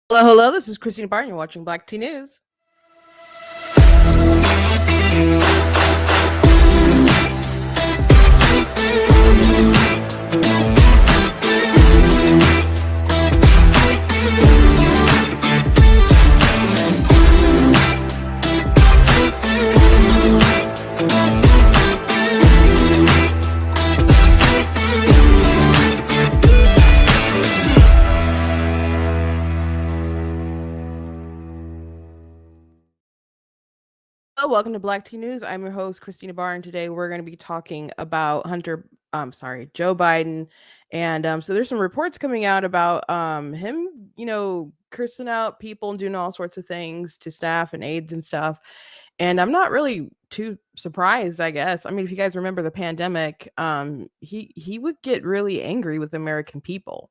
Hello, this is Christina Barton. You're watching Black Tea News. Hello, welcome to Black Tea News. I'm your host, Christina Barr, and today we're going to be talking about Joe Biden. And so there's some reports coming out about him, cursing out people and doing all sorts of things to staff and aides and stuff. And I'm not really too surprised, I guess. I mean, if you guys remember the pandemic, he would get really angry with American people.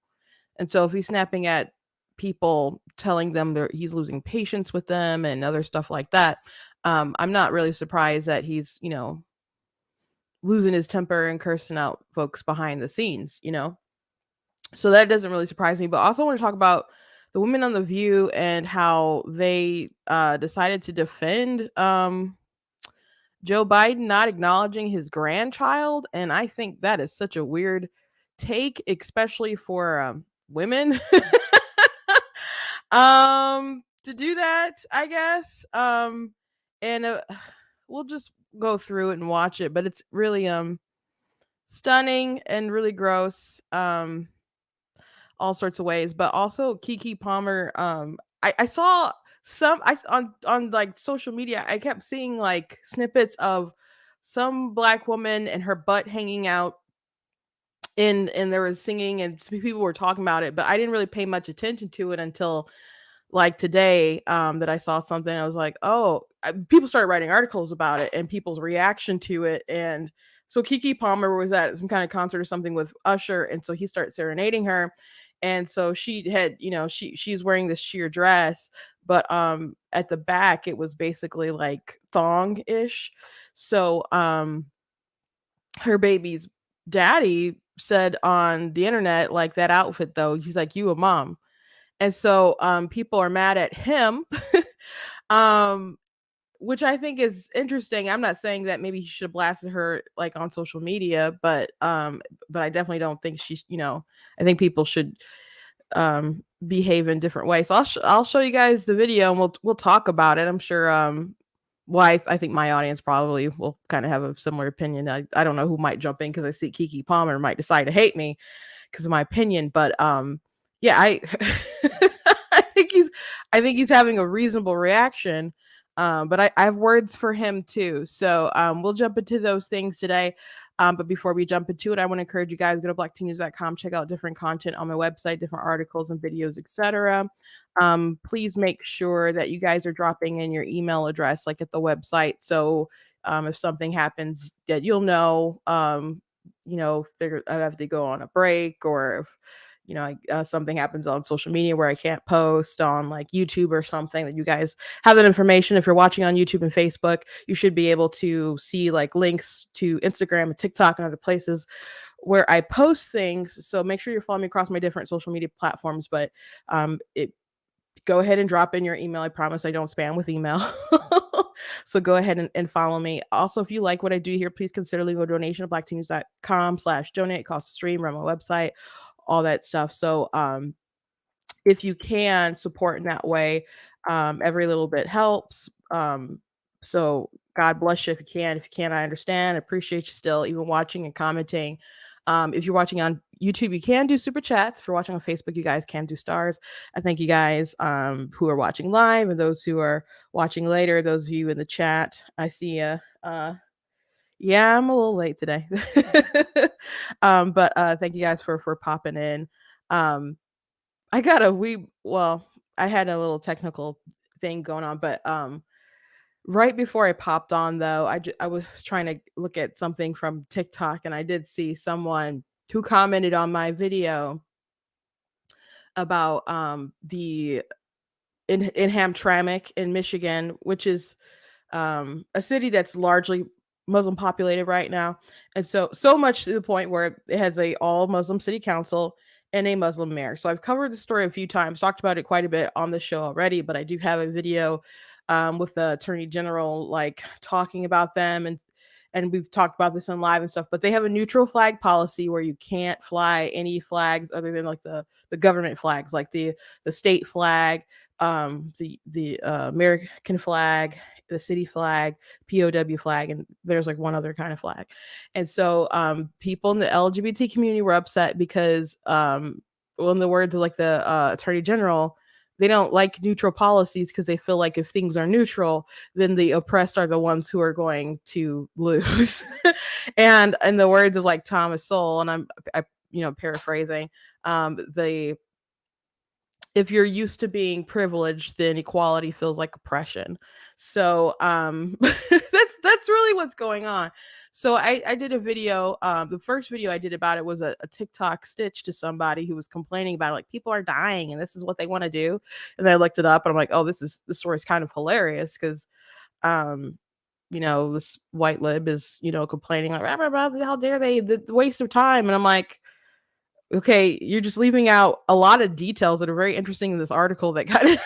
And so if he's snapping at people, telling them that he's losing patience with them and other stuff like that, I'm not really surprised that he's, losing his temper and cursing out folks behind the scenes, So that doesn't really surprise me. But also want to talk about the women on The View and how they decided to defend Joe Biden not acknowledging his grandchild. And I think that is such a weird take, especially for women. To do that, I guess. And we'll just go through it and watch it, but it's really stunning and really gross, all sorts of ways. But also Keke Palmer, I saw on like social media, I kept seeing like snippets of some black woman and her butt hanging out, and there was singing and people were talking about it, but I didn't really pay much attention to it until like today, that I saw something. I was like, oh, people started writing articles about it and people's reaction to it. And so Keke Palmer was at some kind of concert or something with Usher, and so he started serenading her. And so she had, she's wearing this sheer dress, but at the back it was basically like thong-ish. So her baby's daddy said on the internet, like, that outfit though, he's like, you a mom. And so people are mad at him, which I think is interesting. I'm not saying that maybe he should have blasted her like on social media, but I definitely don't think she's, I think people should behave in different ways. So I'll show you guys the video and we'll talk about it. I'm sure I think my audience probably will kind of have a similar opinion. I don't know who might jump in because I see Keke Palmer might decide to hate me because of my opinion, but yeah, I I think he's having a reasonable reaction. But I have words for him too. So we'll jump into those things today. But before we jump into it, I want to encourage you guys, go to blacktnews.com, check out different content on my website, different articles and videos, etc. Please make sure that you guys are dropping in your email address, like at the website. So if something happens that you'll know, if I have to go on a break, or if something happens on social media where I can't post on like YouTube or something, that you guys have that information. If you're watching on YouTube and Facebook, you should be able to see like links to Instagram and TikTok and other places where I post things. So make sure you're following me across my different social media platforms. But go ahead and drop in your email. I promise I don't spam with email. So go ahead and follow me. Also, if you like what I do here, please consider leaving a donation at blacktnews.com/donate. It costs a stream, run my website, all that stuff. So if you can support in that way, every little bit helps. So God bless you if you can. If you can't, I understand. I appreciate you still even watching and commenting. If you're watching on YouTube, you can do super chats. If you're watching on Facebook, you guys can do stars. I thank you guys who are watching live, and those who are watching later, those of you in the chat. I see you. Yeah, I'm a little late today. But thank you guys for popping in. Um, I got a wee well, I had a little technical thing going on, but right before I popped on though, I was trying to look at something from TikTok, and I did see someone who commented on my video about the in Hamtramck in Michigan, which is a city that's largely Muslim populated right now, and so much to the point where it has a all Muslim city council and a Muslim mayor. So I've covered the story a few times, talked about it quite a bit on the show already, but I do have a video with the attorney general like talking about them, and we've talked about this in live and stuff. But they have a neutral flag policy where you can't fly any flags other than like the government flags, like the state flag, the American flag, the city flag, POW flag, and there's like one other kind of flag. And so people in the LGBT community were upset because well, in the words of like the attorney general, they don't like neutral policies because they feel like if things are neutral, then the oppressed are the ones who are going to lose. And in the words of like Thomas Sowell, and I paraphrasing, the if you're used to being privileged, then equality feels like oppression. So that's really what's going on. So I did a video. The first video I did about it was a TikTok stitch to somebody who was complaining about it, like people are dying and this is what they want to do. And then I looked it up and I'm like, oh, this story is kind of hilarious because um this white lib is complaining like blah, blah, blah, how dare they, the waste of time. And I'm like, okay, you're just leaving out a lot of details that are very interesting in this article that kind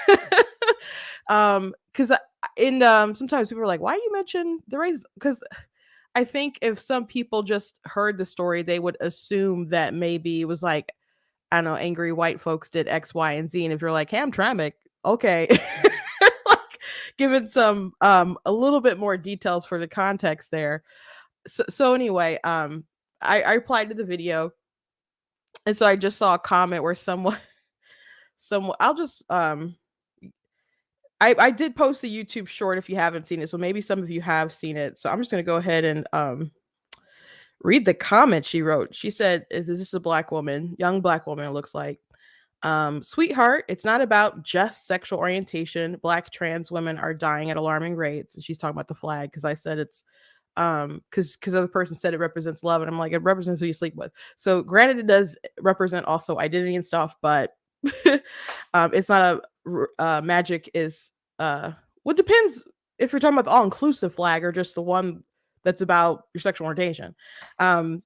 of because in sometimes people are like, why do you mention the race? Because I think if some people just heard the story, they would assume that maybe it was like, I don't know, angry white folks did X, Y, and Z. And if you're like Hamtramck, okay. Like given some a little bit more details for the context there. So anyway, I replied to the video. And so I just saw a comment where someone I'll just I did post the YouTube short if you haven't seen it. So maybe some of you have seen it. So I'm just gonna go ahead and read the comment she wrote. She said, "This is a black woman, young black woman, it looks like. Sweetheart, it's not about just sexual orientation. Black trans women are dying at alarming rates." And she's talking about the flag because I said it's because other person said it represents love, and I'm like, it represents who you sleep with. So granted, it does represent also identity and stuff, but it's not magic is what depends if you're talking about the all-inclusive flag or just the one that's about your sexual orientation. And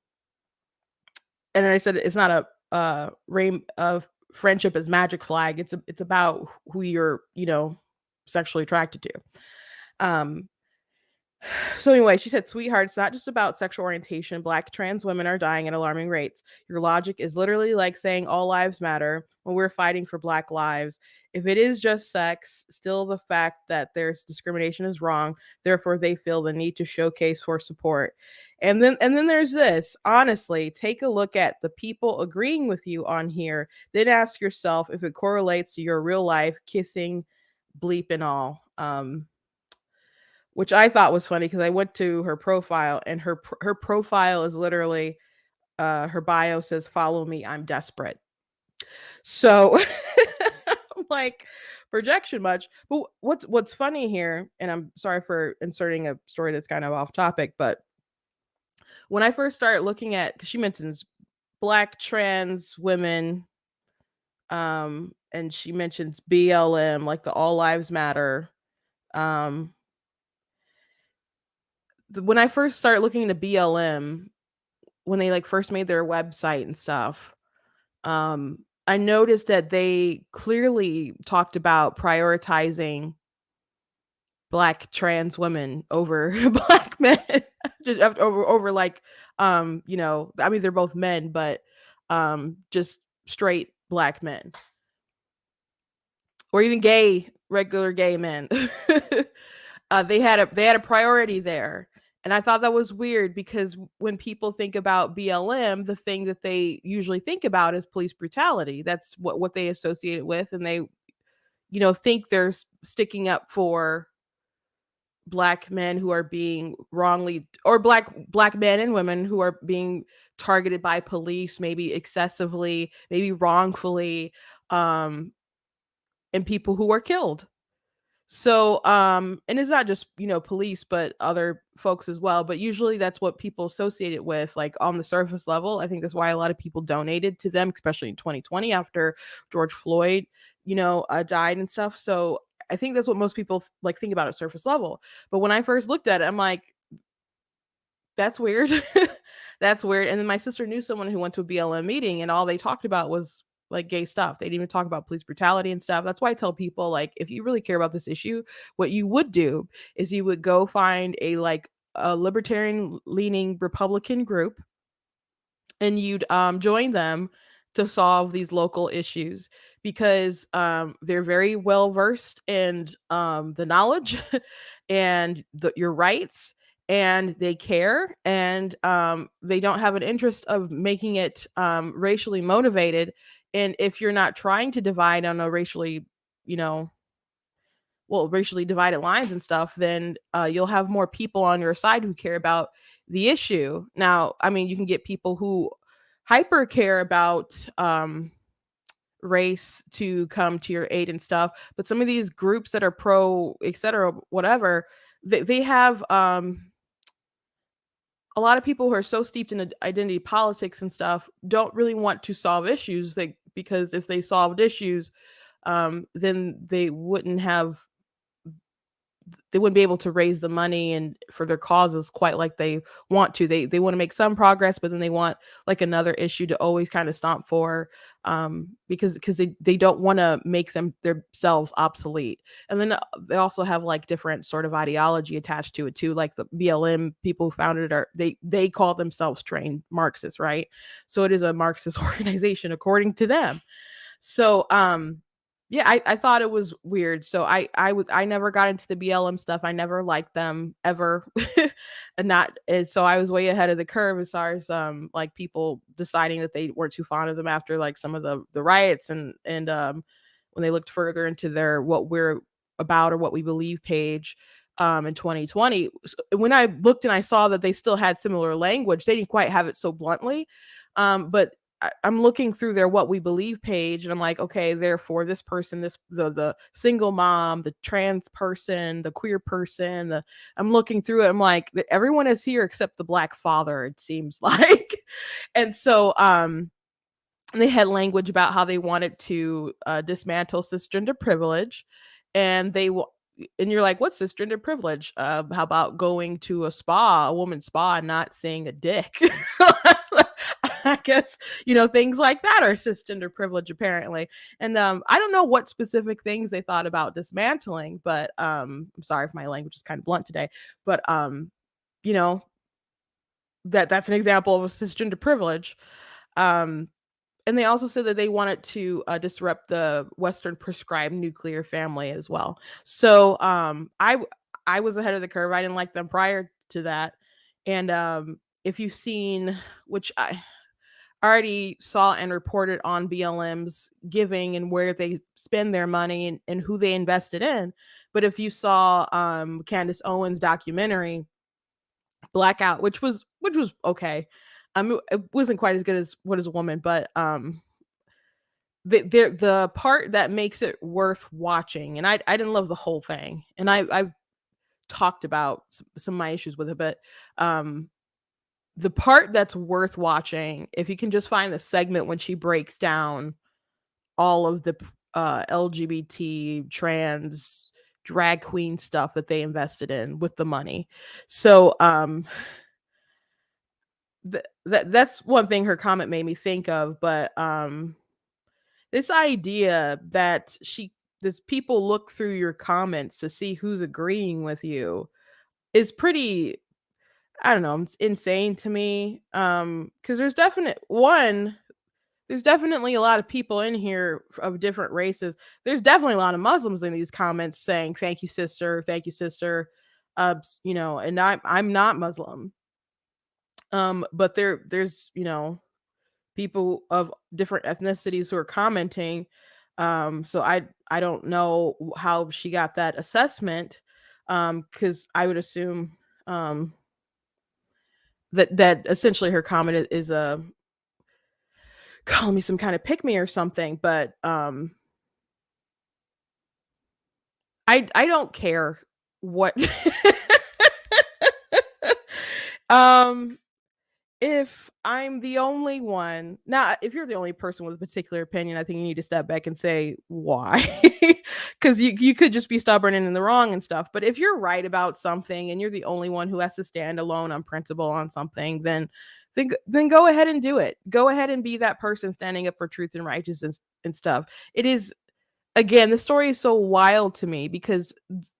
then I said it's not a rain of friendship is magic flag. It's about who you're sexually attracted to. So anyway, she said, "Sweetheart, it's not just about sexual orientation. Black trans women are dying at alarming rates. Your logic is literally like saying all lives matter when we're fighting for Black lives. If it is just sex, still the fact that there's discrimination is wrong. Therefore, they feel the need to showcase for support." And then there's this. Honestly, take a look at the people agreeing with you on here. Then ask yourself if it correlates to your real life kissing, bleep and all. Which I thought was funny because I went to her profile and her profile is literally her bio says, "Follow me, I'm desperate." So I'm like, projection much. But what's funny here, and I'm sorry for inserting a story that's kind of off topic, but when I first started looking at, because she mentions Black trans women, and she mentions BLM, like the All Lives Matter. Um, when I first started looking into BLM, when they like first made their website and stuff, I noticed that they clearly talked about prioritizing Black trans women over Black men, just over like I mean they're both men, but just straight Black men or even regular gay men. They had a priority there. And I thought that was weird because when people think about BLM, the thing that they usually think about is police brutality. That's what they associate it with, and they think they're sticking up for black men who are being wrongly, or black men and women who are being targeted by police, maybe excessively, maybe wrongfully, um and people who are killed. So, and it's not just, police, but other folks as well. But usually that's what people associate it with, like on the surface level. I think that's why a lot of people donated to them, especially in 2020 after George Floyd, died and stuff. So I think that's what most people like think about at surface level. But when I first looked at it, I'm like, that's weird. That's weird. And then my sister knew someone who went to a BLM meeting and all they talked about was like gay stuff. They didn't even talk about police brutality and stuff. That's why I tell people, like, if you really care about this issue, what you would do is you would go find a libertarian leaning Republican group, and you'd join them to solve these local issues, because they're very well versed in the knowledge and your rights, and they care, and they don't have an interest of making it racially motivated. And if you're not trying to divide on a you know racially divided lines and stuff, then you'll have more people on your side who care about the issue. Now, I mean, you can get people who hyper care about race to come to your aid and stuff, but some of these groups that are pro, etc., whatever, they have a lot of people who are so steeped in identity politics and stuff don't really want to solve issues, because if they solved issues, then they wouldn't be able to raise the money and for their causes quite like they want to. They want to make some progress, but then they want like another issue to always kind of stomp for, because they don't want to make themselves obsolete. And then they also have like different sort of ideology attached to it too. Like the BLM people who founded it they call themselves trained Marxists, right? So it is a Marxist organization according to them. So yeah, I thought it was weird. So I never got into the BLM stuff. I never liked them ever. And not and so I was way ahead of the curve as far as like people deciding that they weren't too fond of them after like some of the riots, and when they looked further into their what we're about or what we believe page in 2020. When I looked and I saw that they still had similar language, they didn't quite have it so bluntly. But I'm looking through their what we believe page, and I'm like, okay, therefore this person, the single mom, the trans person, the queer person, I'm looking through it. I'm like, everyone is here except the black father, it seems like. And so they had language about how they wanted to dismantle cisgender privilege, and and you're like, what's cisgender privilege? How about going to a woman's spa, and not seeing a dick? I guess, things like that are cisgender privilege, apparently. And I don't know what specific things they thought about dismantling, but I'm sorry if my language is kind of blunt today, but you know, that's an example of a cisgender privilege. Um, and they also said that they wanted to disrupt the Western prescribed nuclear family as well. So I was ahead of the curve. I didn't like them prior to that. And if you've seen, which I already saw and reported on BLM's giving and where they spend their money, and who they invested in. But if you saw Candace Owens' documentary Blackout, which was okay. It wasn't quite as good as What Is a Woman, but the part that makes it worth watching, and I didn't love the whole thing, and I've talked about some of my issues with it, but the part that's worth watching, if you can just find the segment when she breaks down all of the LGBT trans drag queen stuff that they invested in with the money. So that's one thing her comment made me think of. But this idea that this people look through your comments to see who's agreeing with you is pretty, I don't know, it's insane to me. Because there's definitely a lot of people in here of different races. There's definitely a lot of Muslims in these comments saying thank you sister, thank you sister. And I'm not Muslim. But there's people of different ethnicities who are commenting. So I don't know how she got that assessment. Because I would assume um, that essentially her comment is a calling me some kind of pick me or something. But I don't care what. um if I'm the only one, now if you're the only person with a particular opinion, I think you need to step back and say why. Because you could just be stubborn and in the wrong and stuff. But if you're right about something and you're the only one who has to stand alone on principle on something, then go ahead and do it. Go ahead and be that person standing up for truth and righteousness and stuff. It is, again, the story is so wild to me because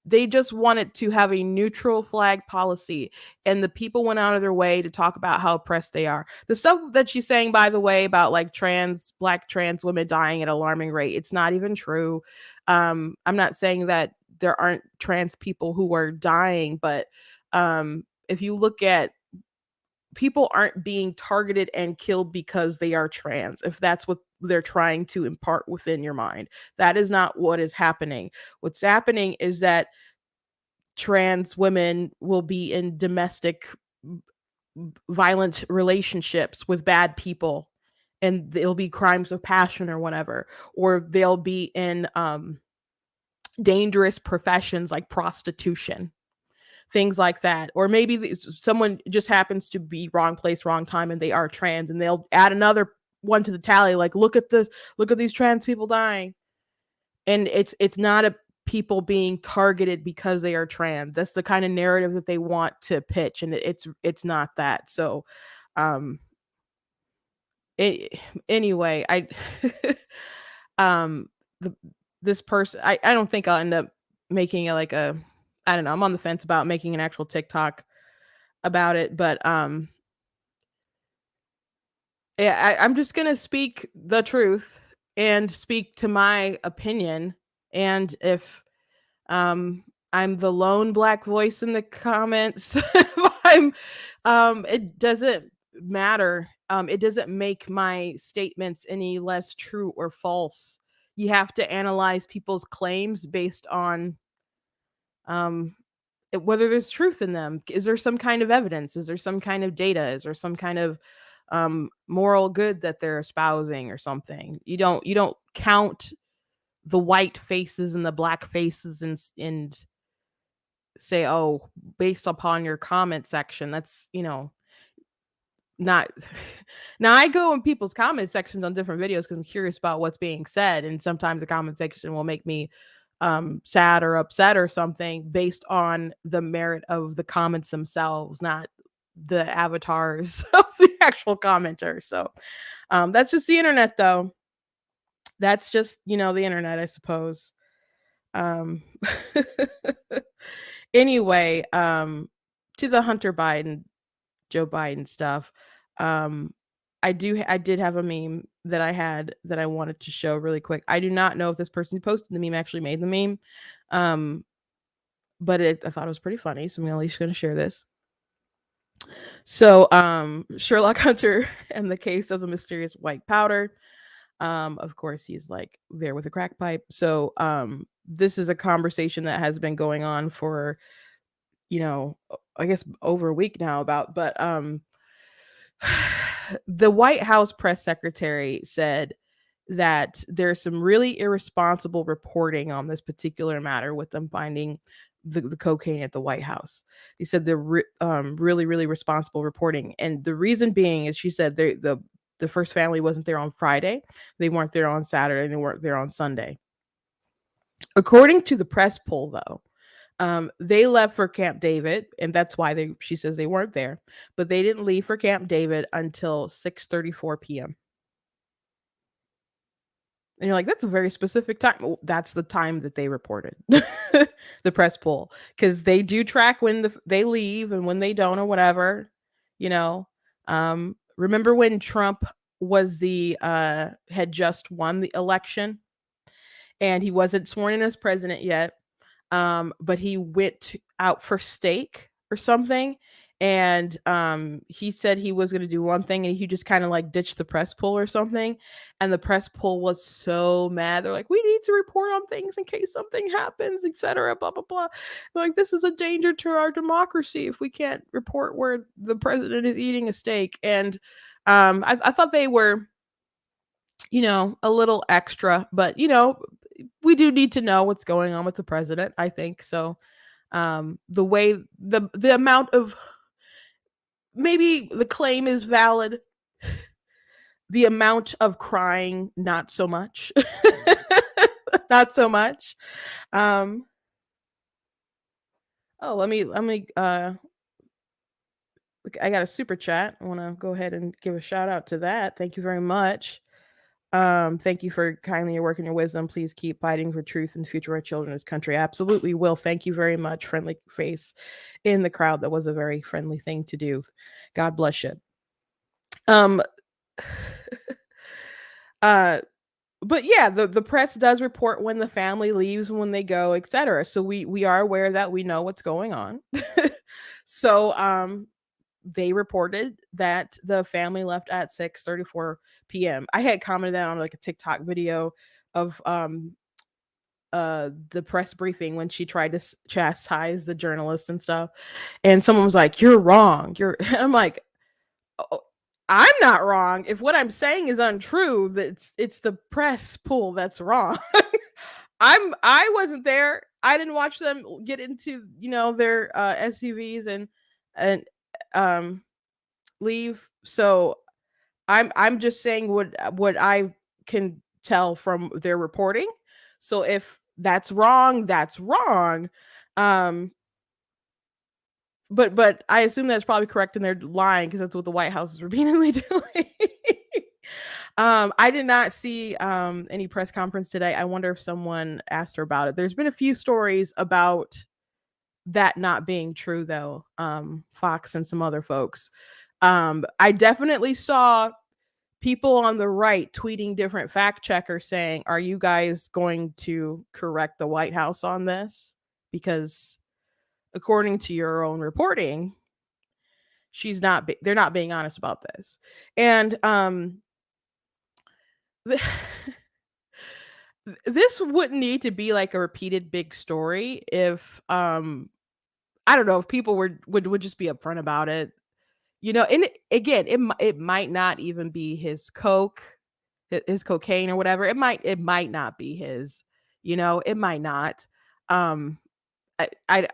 they just wanted to have a neutral flag policy, and the people went out of their way to talk about how oppressed they are. The stuff that she's saying, by the way, about like black trans women dying at an alarming rate, it's not even true. I'm not saying that there aren't trans people who are dying, but if you look at, people aren't being targeted and killed because they are trans, if that's what they're trying to impart within your mind. That is not what is happening. What's happening is that trans women will be in domestic violent relationships with bad people, and they'll be crimes of passion or whatever, or they'll be in dangerous professions like prostitution, things like that. Or maybe someone just happens to be wrong place, wrong time, and they are trans, and they'll add another one to the tally. Like, look at this, look at these trans people dying. And it's not a people being targeted because they are trans. That's the kind of narrative that they want to pitch, and it's not that. So, um, it, anyway, um, the, this person, I don't think I'll end up making it like a, I don't know. I'm on the fence about making an actual TikTok about it, but yeah, I'm just gonna speak the truth and speak to my opinion. And if I'm the lone black voice in the comments, I'm it doesn't matter. It doesn't make my statements any less true or false. You have to analyze people's claims based on um whether there's truth in them. Is there some kind of evidence? Is there some kind of data? Is there some kind of moral good that they're espousing or something? You don't count the white faces and the black faces and say, oh, based upon your comment section. That's, not. Now I go in people's comment sections on different videos because I'm curious about what's being said, and sometimes the comment section will make me sad or upset or something based on the merit of the comments themselves, not the avatars of the actual commenter. So that's just the internet, though. That's just, the internet, I suppose. um Anyway, to the Hunter Biden, Joe Biden stuff. Um, I did have a meme that I had that I wanted to show really quick. I do not know if this person who posted the meme actually made the meme. Um, but I thought it was pretty funny, so I'm at least gonna share this. So, Sherlock Hunter and the case of the mysterious white powder. Of course, he's like there with a crack pipe. So, this is a conversation that has been going on for, I guess over a week now about, but the White House press secretary said that there's some really irresponsible reporting on this particular matter with them finding the cocaine at the White House. He said they're really, really responsible reporting. And the reason being is, she said the first family wasn't there on Friday. They weren't there on Saturday. They weren't there on Sunday. According to the press poll, though, they left for Camp David, and that's why she says they weren't there, but they didn't leave for Camp David until 6:34 p.m. And you're like, that's a very specific time. Well, that's the time that they reported the press poll, because they do track when they leave and when they don't or whatever. You know, remember when Trump was had just won the election and he wasn't sworn in as president yet, but he went out for steak or something, and he said he was going to do one thing and he just kind of like ditched the press pool or something, and the press pool was so mad. They're like, we need to report on things in case something happens, etc., blah blah blah. They're like, this is a danger to our democracy if we can't report where the president is eating a steak. And I thought they were, a little extra, but we do need to know what's going on with the president, I think. So the way the amount of, maybe the claim is valid, the amount of crying not so much. Not so much. um oh, let me I got a super chat. I want to go ahead and give a shout out to that. Thank you very much. Thank you for kindly your work and your wisdom. Please keep fighting for truth and the future of our children in this country. Absolutely will. Thank you very much. Friendly face in the crowd. That was a very friendly thing to do. God bless you. Um uh but yeah, the press does report when the family leaves, when they go, etc. So we are aware that we know what's going on. So they reported that the family left at 6:34 p.m. I had commented that on like a TikTok video of the press briefing when she tried to chastise the journalist and stuff, and someone was like, "You're wrong." I'm like, "Oh, I'm not wrong. If what I'm saying is untrue, it's the press pool that's wrong." I wasn't there. I didn't watch them get into, their SUVs and um leave. So I'm just saying what I can tell from their reporting. So if that's wrong, that's wrong. Um but I assume that's probably correct and they're lying because that's what the White House is repeatedly doing. I did not see any press conference today. I wonder if someone asked her about it. There's been a few stories about that not being true though. Fox and some other folks. I definitely saw people on the right tweeting different fact checkers saying, "Are you guys going to correct the White House on this? Because according to your own reporting, they're not being honest about this." And this wouldn't need to be like a repeated big story if I don't know, if people would just be upfront about it. And again, it might not even be his his cocaine or whatever. It might not be his, it might not. Um I I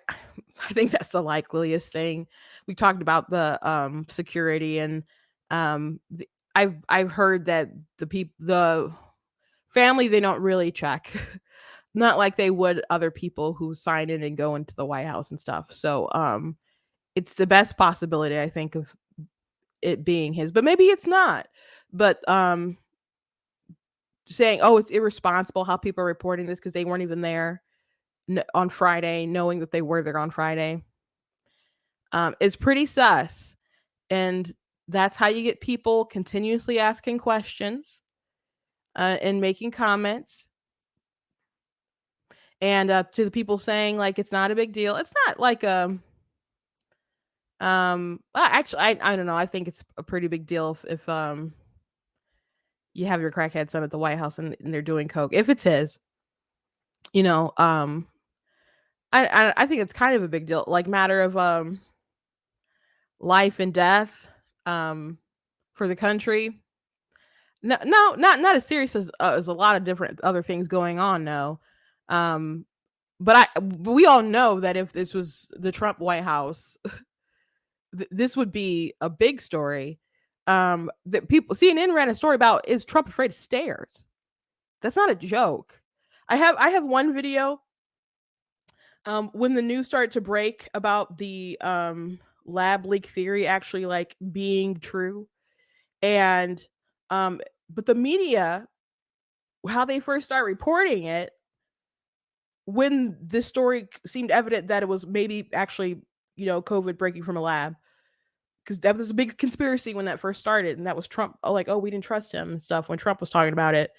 think that's the likeliest thing. We talked about the security, and I've heard that the family, they don't really check. Not like they would other people who sign in and go into the White House and stuff. So it's the best possibility, I think, of it being his, but maybe it's not. But saying, "Oh, it's irresponsible how people are reporting this because they weren't even there on Friday," knowing that they were there on Friday, is pretty sus. And that's how you get people continuously asking questions and making comments. And to the people saying like it's not a big deal, it's not like actually, I don't know. I think it's a pretty big deal if you have your crackhead son at the White House and they're doing coke. If it's his, you know, um, I think it's kind of a big deal, like matter of life and death for the country. No, no, not as serious as a lot of different other things going on. No, um, but we all know that if this was the Trump White House, this would be a big story. That people, CNN ran a story about, is Trump afraid of stairs? That's not a joke. I have one video when the news started to break about the lab leak theory actually like being true, and but the media, how they first start reporting it, when this story seemed evident that it was maybe actually, COVID breaking from a lab, because that was a big conspiracy when that first started, and that was Trump. Oh, like, oh, we didn't trust him and stuff when Trump was talking about it.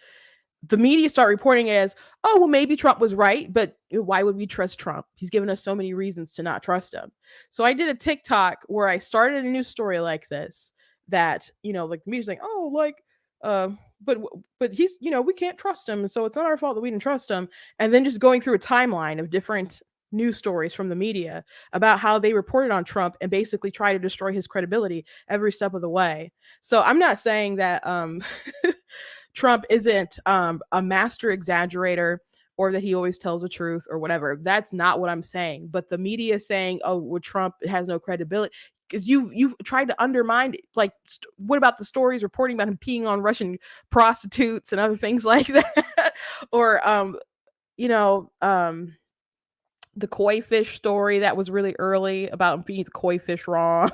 the media start reporting as, oh, well, maybe Trump was right, but why would we trust Trump? He's given us so many reasons to not trust him. So I did a TikTok where I started a new story like this, that, like the media's like, oh, like, uh, but he's, we can't trust him. So it's not our fault that we didn't trust him. And then just going through a timeline of different news stories from the media about how they reported on Trump and basically try to destroy his credibility every step of the way. So I'm not saying that Trump isn't a master exaggerator, or that he always tells the truth or whatever. That's not what I'm saying. But the media saying, "Oh, well, Trump has no credibility," because you've tried to undermine it. Like, what about the stories reporting about him peeing on Russian prostitutes and other things like that, or you know, um, the koi fish story that was really early about being the koi fish wrong.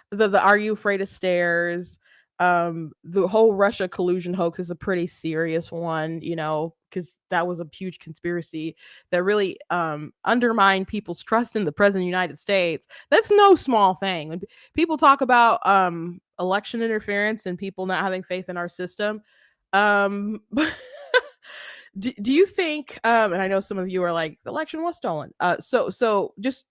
The are you afraid of stairs? The whole Russia collusion hoax is a pretty serious one, because that was a huge conspiracy that really undermined people's trust in the president of the United States. That's no small thing. When people talk about election interference and people not having faith in our system, um do you think, and I know some of you are like, the election was stolen, so just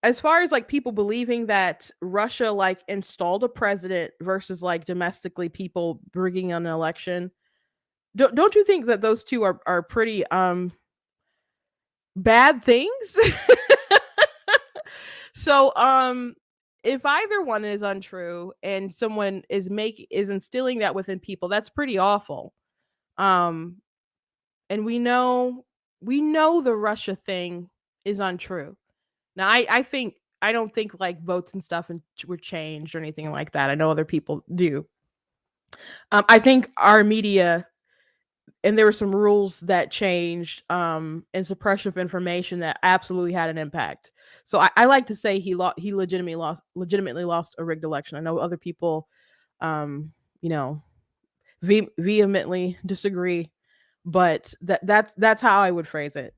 as far as like people believing that Russia like installed a president versus like domestically people rigging an election, don't you think that those two are pretty bad things? So if either one is untrue and someone is instilling that within people, that's pretty awful. um and we know the Russia thing is untrue. Now, I don't think like votes and stuff were changed or anything like that. I know other people do. I think our media, and there were some rules that changed, and suppression of information that absolutely had an impact. So I like to say he legitimately lost a rigged election. I know other people, um, you know, vehemently disagree, but that's how I would phrase it.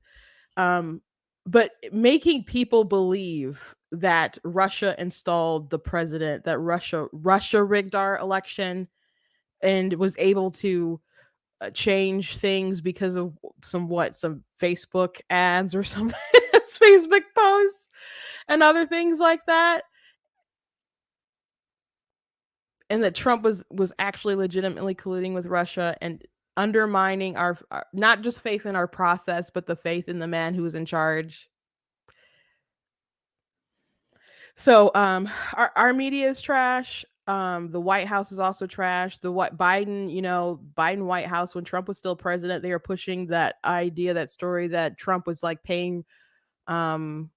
Um, but making people believe that Russia installed the president, that Russia rigged our election and was able to change things because of some Facebook ads or some Facebook posts and other things like that, and that Trump was actually legitimately colluding with Russia and undermining our not just faith in our process, but the faith in the man who was in charge. So our media is trash. The White House is also trash. The what Biden, Biden White House, when Trump was still president, they were pushing that idea, that story that Trump was like paying um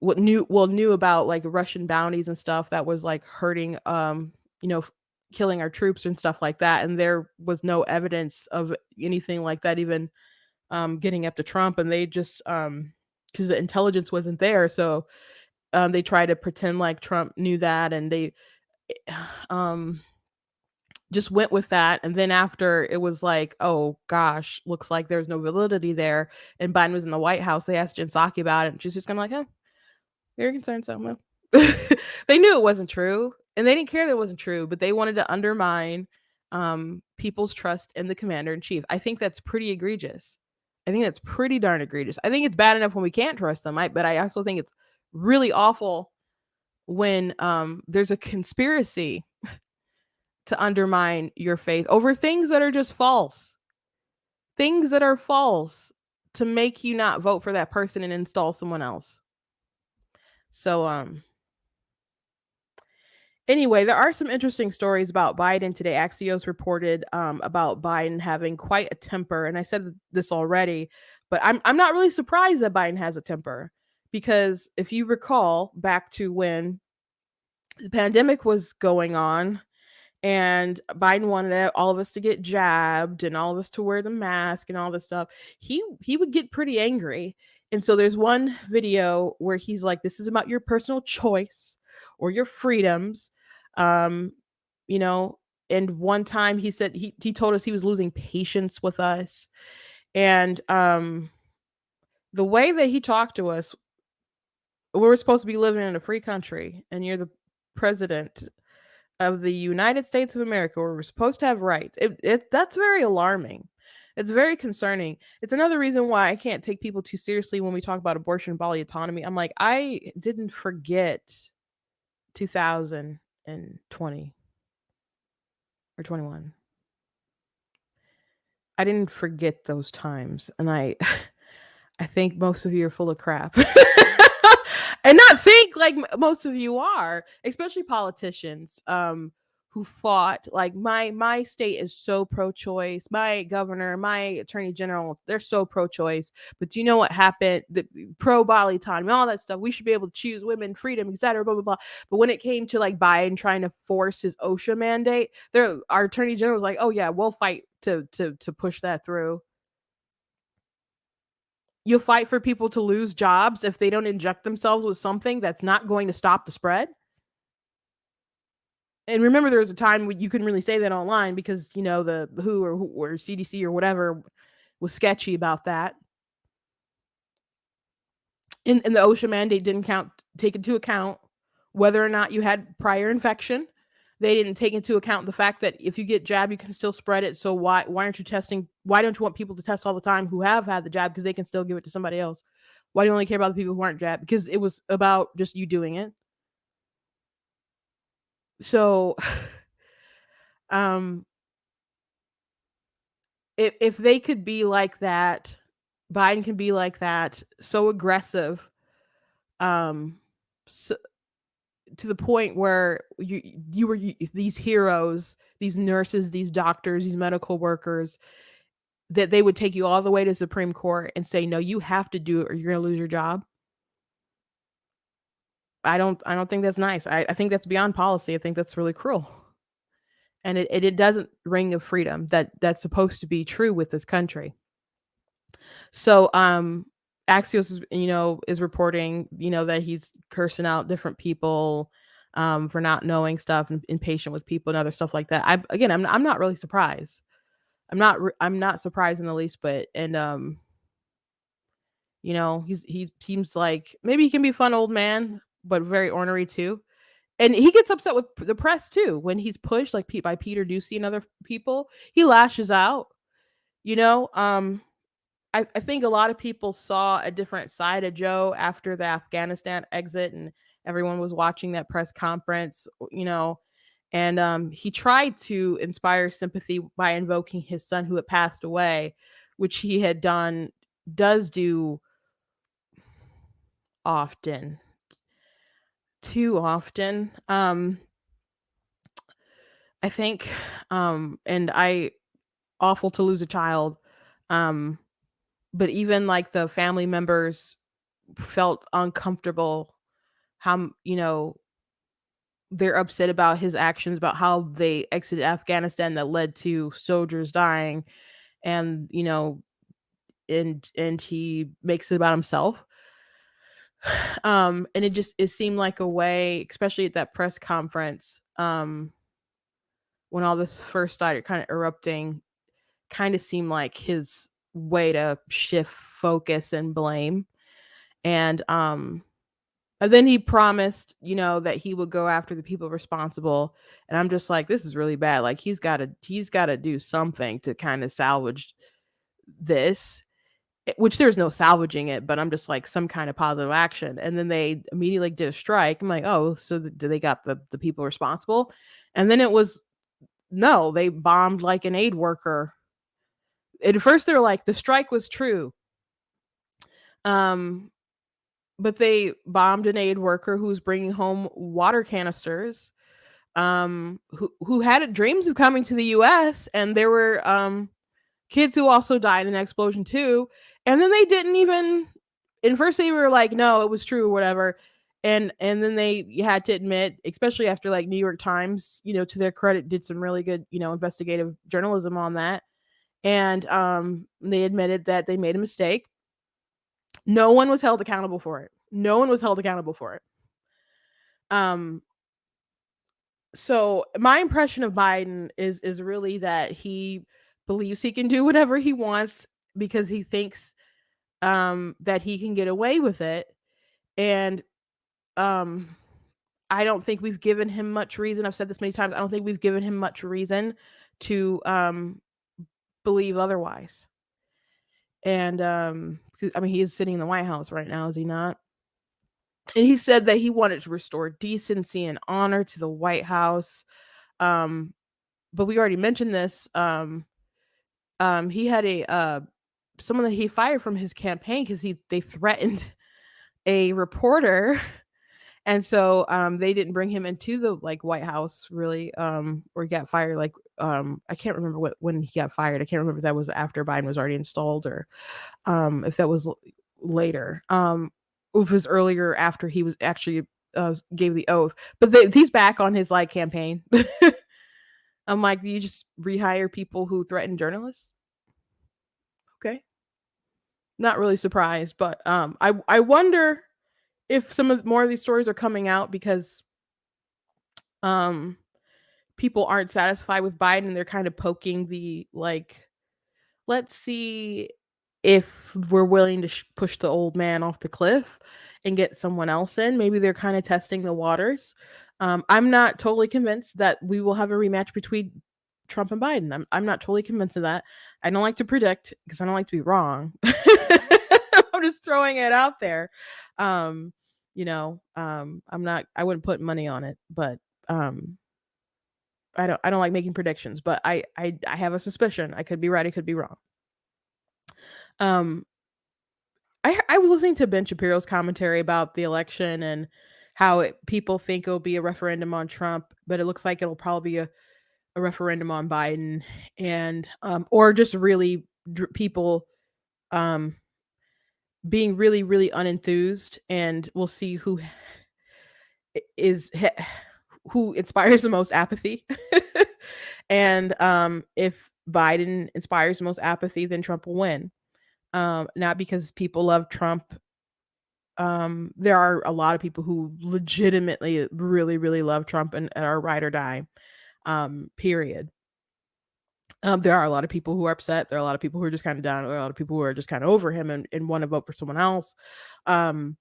knew about like Russian bounties and stuff that was like hurting, you know f- killing our troops and stuff like that, and there was no evidence of anything like that even getting up to Trump, and they just because the intelligence wasn't there, so they try to pretend like Trump knew that, and they um, just went with that. And then after it was like, oh gosh, looks like there's no validity there, and Biden was in the White House, they asked Jen Psaki about it, and she's just kind of like, "Huh, you're concerned, so well." They knew it wasn't true, and they didn't care that it wasn't true, but they wanted to undermine people's trust in the commander in chief. I think that's pretty egregious. I think that's pretty darn egregious. I think it's bad enough when we can't trust them, but I also think it's really awful when there's a conspiracy to undermine your faith over things that are just false, things that are false, to make you not vote for that person and install someone else. So anyway, there are some interesting stories about Biden today. Axios reported about Biden having quite a temper, and I said this already, but I'm not really surprised that Biden has a temper, because if you recall back to when the pandemic was going on, and Biden wanted all of us to get jabbed and all of us to wear the mask and all this stuff, he would get pretty angry. And so there's one video where he's like, "This is about your personal choice or your freedoms," um, you know. And one time he said he told us he was losing patience with us, and the way that he talked to us, we were supposed to be living in a free country, and you're the president of the United States of America where we're supposed to have rights. That's very alarming. It's very concerning. It's another reason why I can't take people too seriously when we talk about abortion, body autonomy. I'm like, I didn't forget 2020 or 21. I didn't forget those times, and I I think most of you are full of crap. And not think like most of you are, especially politicians who fought like my state is so pro-choice. My governor, my attorney general, they're so pro-choice. But do you know what happened? The pro body autonomy, all that stuff. We should be able to choose women, freedom, etc. Blah blah blah. But when it came to like Biden trying to force his OSHA mandate, there our attorney general was like, "Oh yeah, we'll fight to push that through." You'll fight for people to lose jobs if they don't inject themselves with something that's not going to stop the spread. And remember, there was a time when you couldn't really say that online because the WHO or CDC or whatever was sketchy about that. And the OSHA mandate didn't take into account whether or not you had prior infection. They didn't take into account the fact that if you get jab, you can still spread it. So why aren't you testing? Why don't you want people to test all the time who have had the jab because they can still give it to somebody else? Why do you only care about the people who aren't jabbed? Because it was about just you doing it. So, um, if they could be like that, Biden can be like that, so aggressive, um, so, to the point where you were these heroes, these nurses, these doctors, these medical workers, that they would take you all the way to Supreme Court and say, no, you have to do it or you're gonna lose your job. I don't think that's nice. I think that's beyond policy. I think that's really cruel. And it doesn't ring of freedom that's supposed to be true with this country. So Axios is reporting, that he's cursing out different people for not knowing stuff and impatient with people and other stuff like that. I'm not really surprised. I'm not surprised in the least bit. And he seems like maybe he can be a fun old man, but very ornery too. And he gets upset with the press too when he's pushed like by Peter Ducey and other people. He lashes out. You know, I think a lot of people saw a different side of Joe after the Afghanistan exit, and everyone was watching that press conference. And he tried to inspire sympathy by invoking his son who had passed away, which he had does do often, too often. I think, and I awful to lose a child. Um, but even like the family members felt uncomfortable how they're upset about his actions, about how they exited Afghanistan that led to soldiers dying, and and he makes it about himself. And it seemed like a way, especially at that press conference, when all this first started kind of erupting, kind of seemed like his way to shift focus and blame. And then he promised, that he would go after the people responsible. And I'm just like, this is really bad. Like he's got to do something to kind of salvage this, which there's no salvaging it, but I'm just like some kind of positive action. And then they immediately did a strike. I'm like, oh, so do they got the people responsible? And then it was no, they bombed like an aid worker. At first they're like the strike was true. Um but they bombed an aid worker who was bringing home water canisters, who had dreams of coming to the US, and there were kids who also died in the explosion too. And then they didn't even, and first they were like, no, it was true or whatever. And then they had to admit, especially after like New York Times, to their credit, did some really good, investigative journalism on that. And they admitted that they made a mistake. No one was held accountable for it. No one was held accountable for it. Um, so my impression of Biden is really that he believes he can do whatever he wants because he thinks that he can get away with it. And um I don't think we've given him much reason. I've said this many times. I don't think we've given him much reason to believe otherwise. And I mean, he is sitting in the White House right now, is he not? And he said that he wanted to restore decency and honor to the White House. Um, but we already mentioned this. He had a someone that he fired from his campaign because they threatened a reporter. And so they didn't bring him into the like White House really, or he got fired. Like I can't remember when he got fired. I can't remember if that was after Biden was already installed or if that was later. If it was earlier after he was actually gave the oath. But he's back on his like campaign. I'm like, do you just rehire people who threaten journalists? Okay, not really surprised, but I wonder if some of more of these stories are coming out because um people aren't satisfied with Biden and they're kind of poking the like, let's see if we're willing to push the old man off the cliff and get someone else in. Maybe they're kind of testing the waters. I'm not totally convinced that we will have a rematch between Trump and Biden. I'm not totally convinced of that. I don't like to predict because I don't like to be wrong. I'm just throwing it out there. Um, I wouldn't put money on it, but um I don't like making predictions, but I have a suspicion. I could be right, I could be wrong. Um I was listening to Ben Shapiro's commentary about the election and how people think it'll be a referendum on Trump, but it looks like it'll probably be a referendum on Biden, and or just really people um being really really unenthused, and we'll see is who inspires the most apathy. And if Biden inspires the most apathy, then Trump will win. Not because people love Trump. There are a lot of people who legitimately really really love Trump and are ride or die. Period. There are a lot of people who are upset. There are a lot of people who are just kind of down. There are a lot of people who are just kind of over him and want to vote for someone else. Um,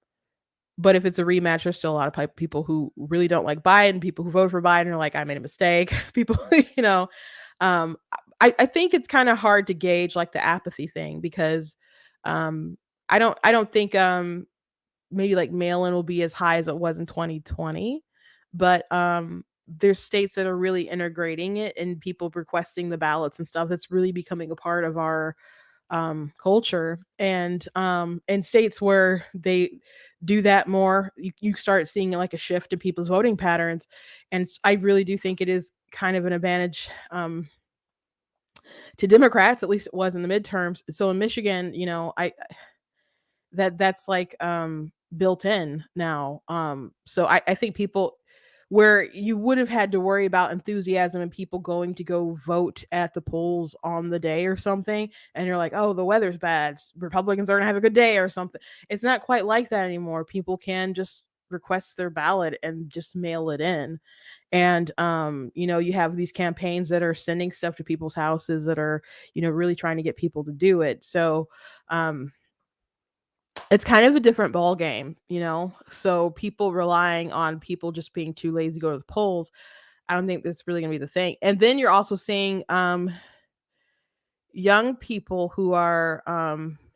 But if it's a rematch, there's still a lot of people who really don't like Biden. People who vote for Biden are like, I made a mistake. People, you know, um, I think it's kind of hard to gauge like the apathy thing because um, I don't think maybe like mail-in will be as high as it was in 2020, but there's states that are really integrating it and people requesting the ballots and stuff that's really becoming a part of our culture. And in states where they do that more, you start seeing like a shift in people's voting patterns. And I really do think it is kind of an advantage to Democrats. At least it was in the midterms. So in Michigan, I that's like built in now. So I think people where you would have had to worry about enthusiasm and people going to go vote at the polls on the day or something, and you're like, oh, the weather's bad, Republicans are gonna have a good day or something. It's not quite like that anymore. People can just request their ballot and just mail it in. And you have these campaigns that are sending stuff to people's houses that are really trying to get people to do it. So it's kind of a different ball game. So people relying on people just being too lazy to go to the polls, I don't think that's really going to be the thing. And then you're also seeing young people who are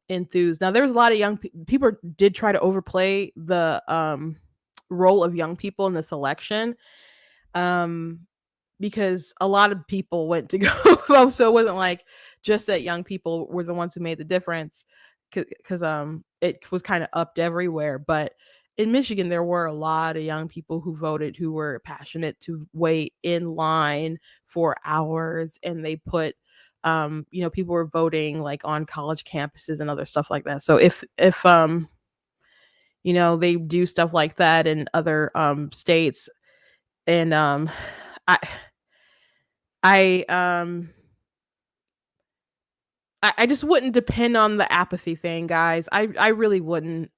enthused. Now there's a lot of young people did try to overplay the role of young people in this election. Um because a lot of people went to go vote, so it wasn't like just that young people were the ones who made the difference, because it was kind of upped everywhere. But in Michigan there were a lot of young people who voted, who were passionate to wait in line for hours, and they put people were voting like on college campuses and other stuff like that. So if they do stuff like that in other states, and I I I just wouldn't depend on the apathy thing, guys. I really wouldn't.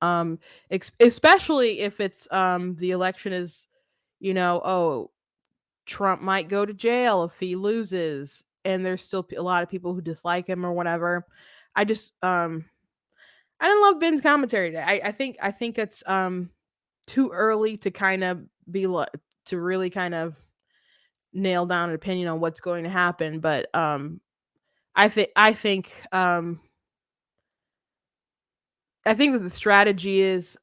Especially if it's the election is, oh, Trump might go to jail if he loses, and there's still a lot of people who dislike him or whatever. I just I don't love Ben's commentary today. I think it's too early to kind of be to really kind of nail down an opinion on what's going to happen. But I think I think that the strategy is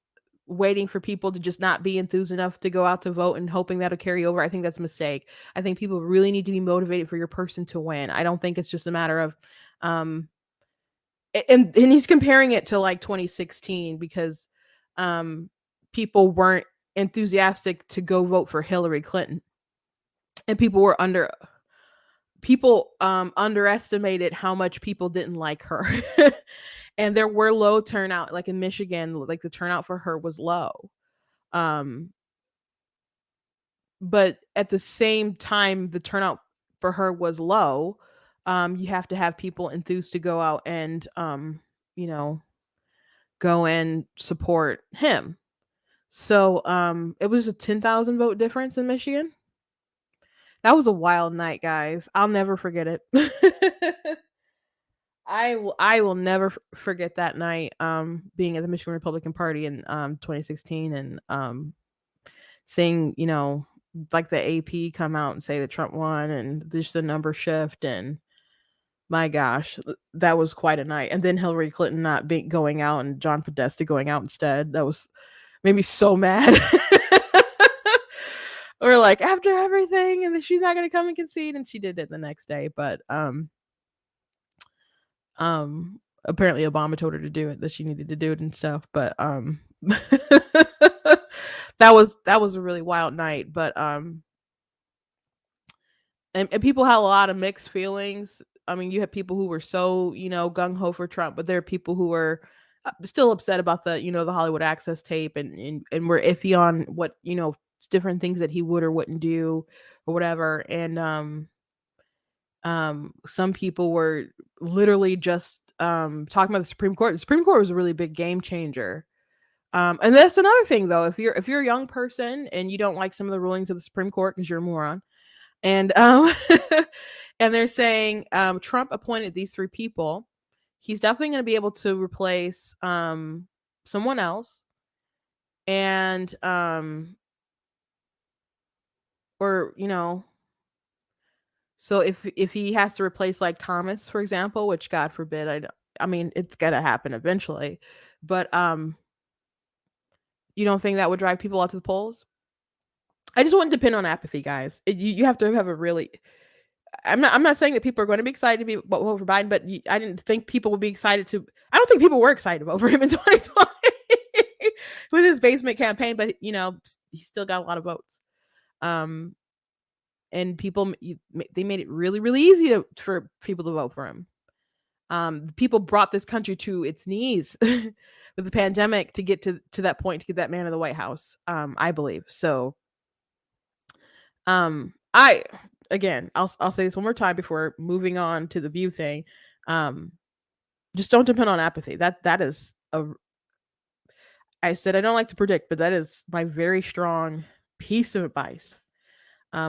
waiting for people to just not be enthused enough to go out to vote and hoping that'll carry over. I think that's a mistake. I think people really need to be motivated for your person to win. I don't think it's just a matter of um and he's comparing it to like 2016 because um people weren't enthusiastic to go vote for Hillary Clinton, and people underestimated how much people didn't like her. And there were low turnout, like in Michigan, like the turnout for her was low. um but at the same time the turnout for her was low. You have to have people enthused to go out and you know go and support him. So it was a 10,000 vote difference in Michigan. That was a wild night, guys. I'll never forget it. I will never forget that night being at the Michigan Republican Party in 2016 and seeing, like the AP come out and say that Trump won and just the number shift, and my gosh, that was quite a night. And then Hillary Clinton not going out and John Podesta going out instead. That was made me so mad. We're like, after everything, and then she's not gonna come and concede, and she did it the next day. But apparently Obama told her to do it, that she needed to do it and stuff. But that was a really wild night. But and people had a lot of mixed feelings. I mean, you have people who were so, gung ho for Trump, but there are people who were still upset about the Hollywood Access tape, and were iffy on what, different things that he would or wouldn't do or whatever. And some people were literally just talking about the Supreme Court. The Supreme Court was a really big game changer. And that's another thing, though. If you're a young person and you don't like some of the rulings of the Supreme Court because you're a moron, and and they're saying Trump appointed these three people, he's definitely going to be able to replace someone else, and or so if he has to replace like Thomas, for example, which God forbid, I mean it's gonna happen eventually, but you don't think that would drive people out to the polls? I just wouldn't depend on apathy, guys. You have to have a really. I'm not saying that people are going to be excited to be vote for Biden, but I didn't think people would be excited to. I don't think people were excited to vote for him in 2020 with his basement campaign, but he still got a lot of votes. Um, and people, they made it really, really easy for people to vote for him. People brought this country to its knees with the pandemic to get to that point, to get that man in the White House. I believe so. I again, I'll say this one more time before moving on to the View thing. Just don't depend on apathy. That is a. I said I don't like to predict, but that is my very strong piece of advice.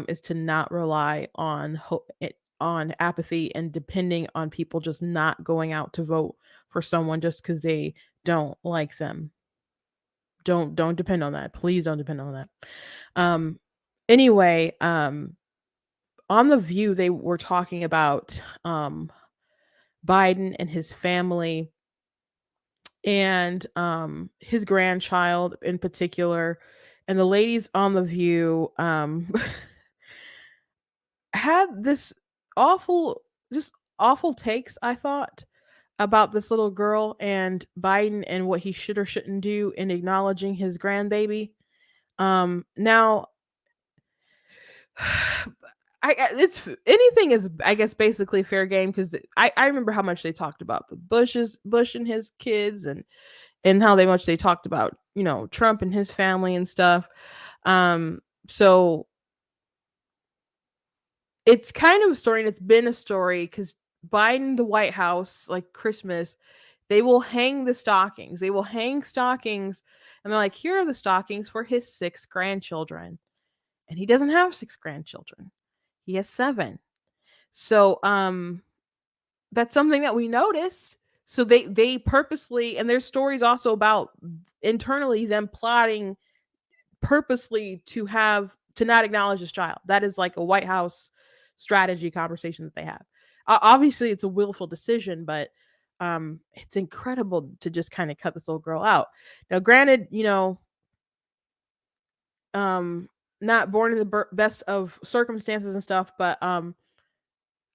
Is to not rely on apathy and depending on people just not going out to vote for someone just because they don't like them. Don't depend on that. Please don't depend on that. Um, anyway, on the View, they were talking about Biden and his family and his grandchild in particular. And the ladies on the View had this awful, just awful takes, I thought, about this little girl and Biden and what he should or shouldn't do in acknowledging his grandbaby. Now it's anything is, I guess, basically fair game, because I remember how much they talked about the Bush and his kids, and how much they talked about Trump and his family and stuff. So it's kind of a story, and it's been a story because Biden, the White House, like Christmas, they will hang the stockings. They will hang stockings, and they're like, here are the stockings for his 6 grandchildren. And he doesn't have 6 grandchildren. He has 7. So that's something that we noticed. So they purposely, and there's stories also about internally them plotting purposely to not acknowledge this child. That is like a White House strategy conversation that they have. Obviously, it's a willful decision, but it's incredible to just kind of cut this little girl out. Now, granted, um, not born in the best of circumstances and stuff, but I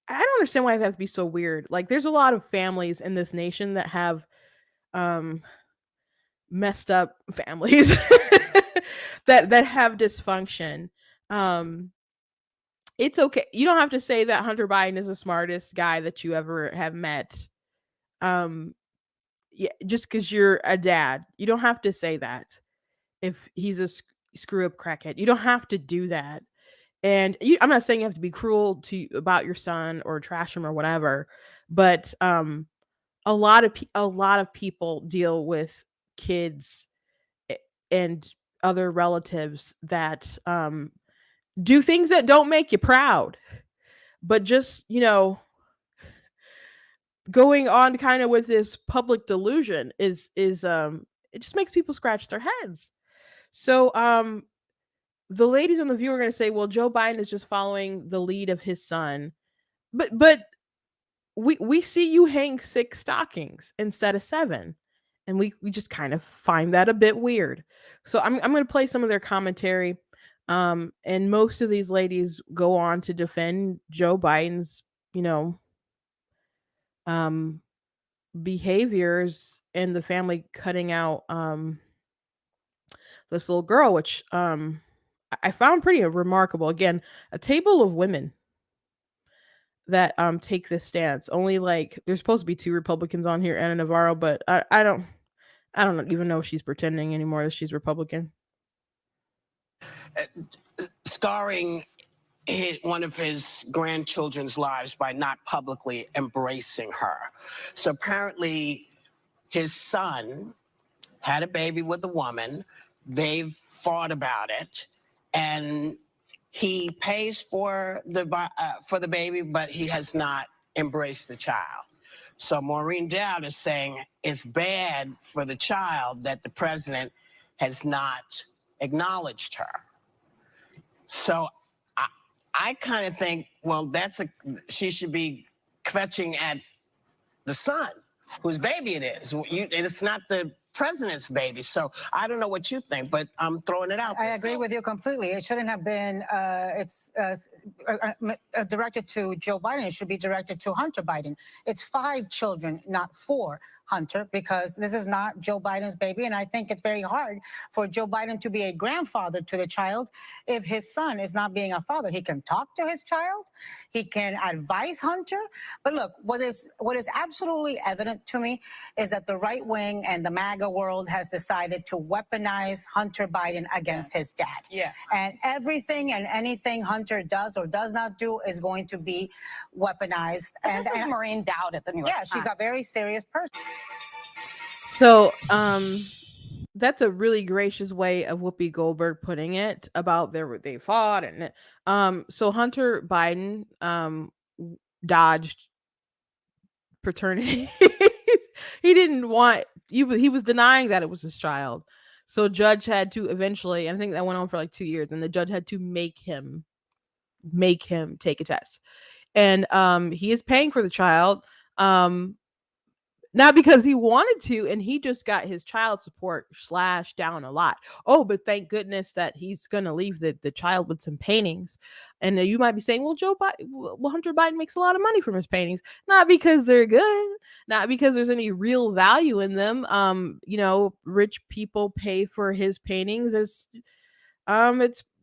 don't understand why that has to be so weird. Like, there's a lot of families in this nation that have um messed up families that have dysfunction. Um, it's okay. You don't have to say that Hunter Biden is the smartest guy that you ever have met. Um, yeah, just because you're a dad, you don't have to say that. If he's a screw up crackhead, you don't have to do that. And I'm not saying you have to be cruel to about your son or trash him or whatever, but a lot of people deal with kids and other relatives that do things that don't make you proud, but just going on kind of with this public delusion is it just makes people scratch their heads. So the ladies on the View are going to say, well, Joe Biden is just following the lead of his son, but we see you hang 6 stockings instead of 7, and we just kind of find that a bit weird. So I'm going to play some of their commentary, and most of these ladies go on to defend Joe Biden's um behaviors and the family cutting out this little girl, which I found pretty remarkable. Again, a table of women that take this stance. Only like there's supposed to be 2 Republicans on here, Anna Navarro, but I don't even know if she's pretending anymore that she's Republican. Scarring one of his grandchildren's lives by not publicly embracing her. So apparently his son had a baby with a woman. They've fought about it, and he pays for the baby, but he has not embraced the child. So Maureen Dowd is saying it's bad for the child that the president has not acknowledged her. So I kind of think, well, she should be kvetching at the son, whose baby it is. It's not the president's baby. So I don't know what you think, but I'm throwing it out there. I agree with you completely. It shouldn't have been directed to Joe Biden. It should be directed to Hunter Biden. It's 5 children, not 4. Hunter, because this is not Joe Biden's baby. And I think it's very hard for Joe Biden to be a grandfather to the child if his son is not being a father. He can talk to his child. He can advise Hunter. But look, what is absolutely evident to me is that the right wing and the MAGA world has decided to weaponize Hunter Biden against his dad. Yeah. And everything and anything Hunter does or does not do is going to be weaponized. And this is Maureen Dowd at the New York Times. Yeah, she's a very serious person. So, that's a really gracious way of Whoopi Goldberg putting it about they fought. And so Hunter Biden dodged paternity. He didn't want he was denying that it was his child. So judge had to eventually, and I think that went on for like 2 years, and the judge had to make him take a test. And he is paying for the child. Not because he wanted to, and he just got his child support slashed down a lot. Oh, but thank goodness that he's going to leave the child with some paintings. And you might be saying, well, Hunter Biden makes a lot of money from his paintings. Not because they're good, not because there's any real value in them. Rich people pay for his paintings. It's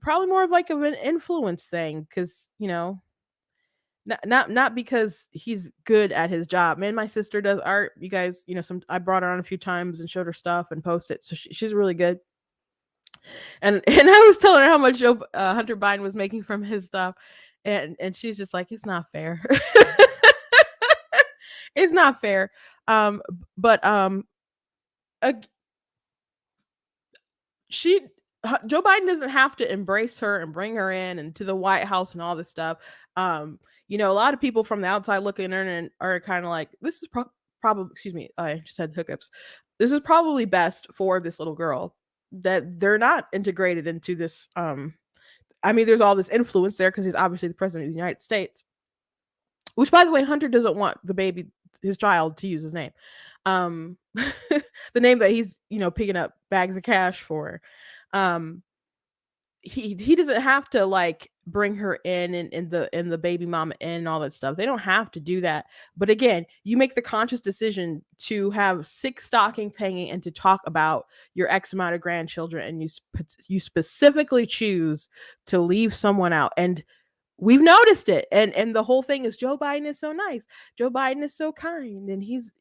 probably more of like of an influence thing because, not because he's good at his job. Man, my sister does art. You guys, I brought her on a few times and showed her stuff and posted it. So she's really good. And I was telling her how much Hunter Biden was making from his stuff, and she's just like, it's not fair. It's not fair. Joe Biden doesn't have to embrace her and bring her in and to the White House and all this stuff. A lot of people from the outside looking in and are kind of like, this is probably, excuse me, I just had hiccups. This is probably best for this little girl that they're not integrated into this. I mean, there's all this influence there because he's obviously the president of the United States. Which, by the way, Hunter doesn't want the baby, his child, to use his name, the name that he's picking up bags of cash for. Um, he doesn't have to like bring her in the baby mama in and all that stuff. They don't have to do that. But again, you make the conscious decision to have 6 stockings hanging and to talk about your X amount of grandchildren, and you specifically choose to leave someone out. And we've noticed it. And the whole thing is Joe Biden is so nice. Joe Biden is so kind, and he's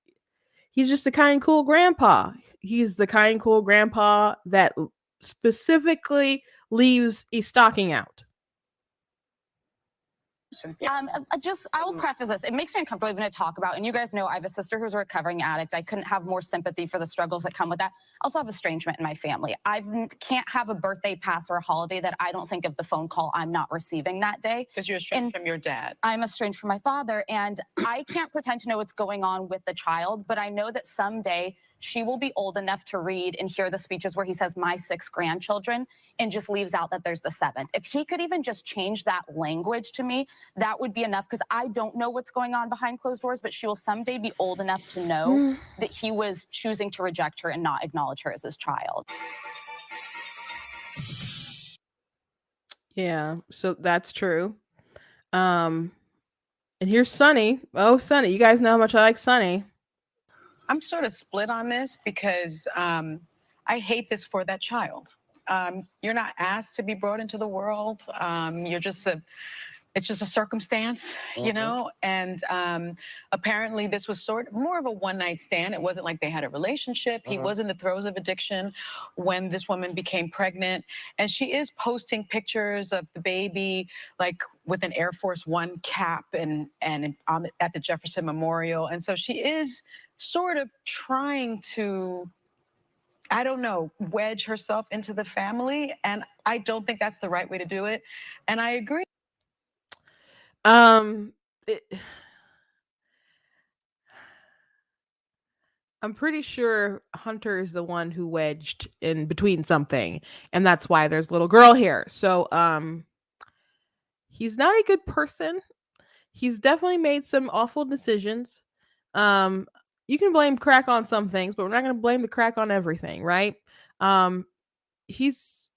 just a kind, cool grandpa. He's the kind, cool grandpa that specifically leaves a stocking out. I will preface this. It makes me uncomfortable even to talk about, and you guys know I have a sister who's a recovering addict. I couldn't have more sympathy for the struggles that come with that. I also have estrangement in my family. I can't have a birthday pass or a holiday that I don't think of the phone call I'm not receiving that day. Because you're estranged from your dad. I'm estranged from my father, and I can't pretend to know what's going on with the child, but I know that someday she will be old enough to read and hear the speeches where he says, my 6 grandchildren, and just leaves out that there's the 7th. If he could even just change that language to me, that would be enough, because I don't know what's going on behind closed doors, but she will someday be old enough to know that he was choosing to reject her and not acknowledge her as his child. Yeah, so that's true. And here's Sonny. Oh, Sonny, you guys know how much I like Sonny. I'm sort of split on this because I hate this for that child. You're not asked to be brought into the world. It's just a circumstance, you know? And apparently this was more of a one-night stand. It wasn't like they had a relationship. He was in the throes of addiction when this woman became pregnant. And she is posting pictures of the baby, like with an Air Force One cap and at the Jefferson Memorial. And so she is sort of trying to, I don't know, wedge herself into the family. And I don't think that's the right way to do it. And I agree. I'm pretty sure Hunter is the one who wedged in between something, and that's why there's a little girl here. So he's not a good person. He's definitely made some awful decisions. You can blame crack on some things, but we're not going to blame the crack on everything, right? He's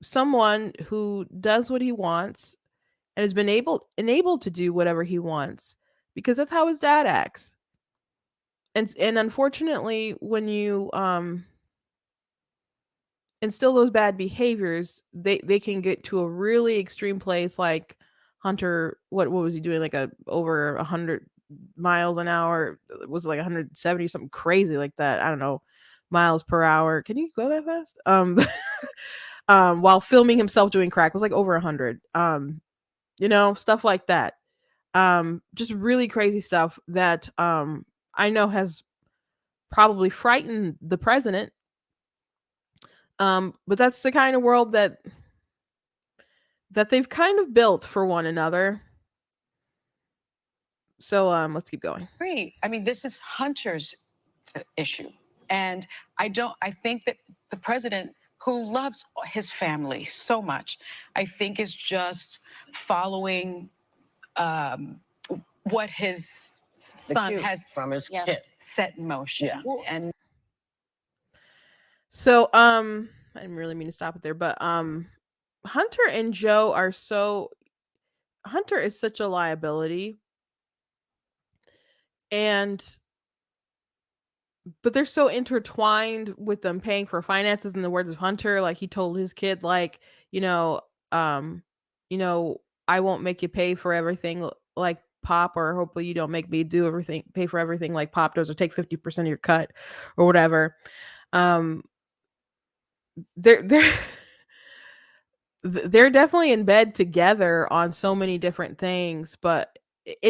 someone who does what he wants and has been enabled to do whatever he wants because that's how his dad acts. And unfortunately, when you instill those bad behaviors, they can get to a really extreme place. Like Hunter, what was he doing? Like over 100 miles an hour? Was it like 170, something crazy like that? I don't know, miles per hour. Can you go that fast? While filming himself doing crack, was like over 100. Stuff like that. Just really crazy stuff that I know has probably frightened the president. But that's the kind of world that they've kind of built for one another. So let's keep going. I mean, this is Hunter's issue. And I think that the president, who loves his family so much, I think is just following what his son has from his kid set in motion. Yeah. And so I didn't really mean to stop it there, but Hunter and Joe Hunter is such a liability, but they're so intertwined with them paying for finances. In the words of Hunter, like he told his kid, like, I won't make you pay for everything like Pop, or hopefully you don't make me pay for everything like Pop does, or take 50% of your cut or whatever. They're they're definitely in bed together on so many different things, and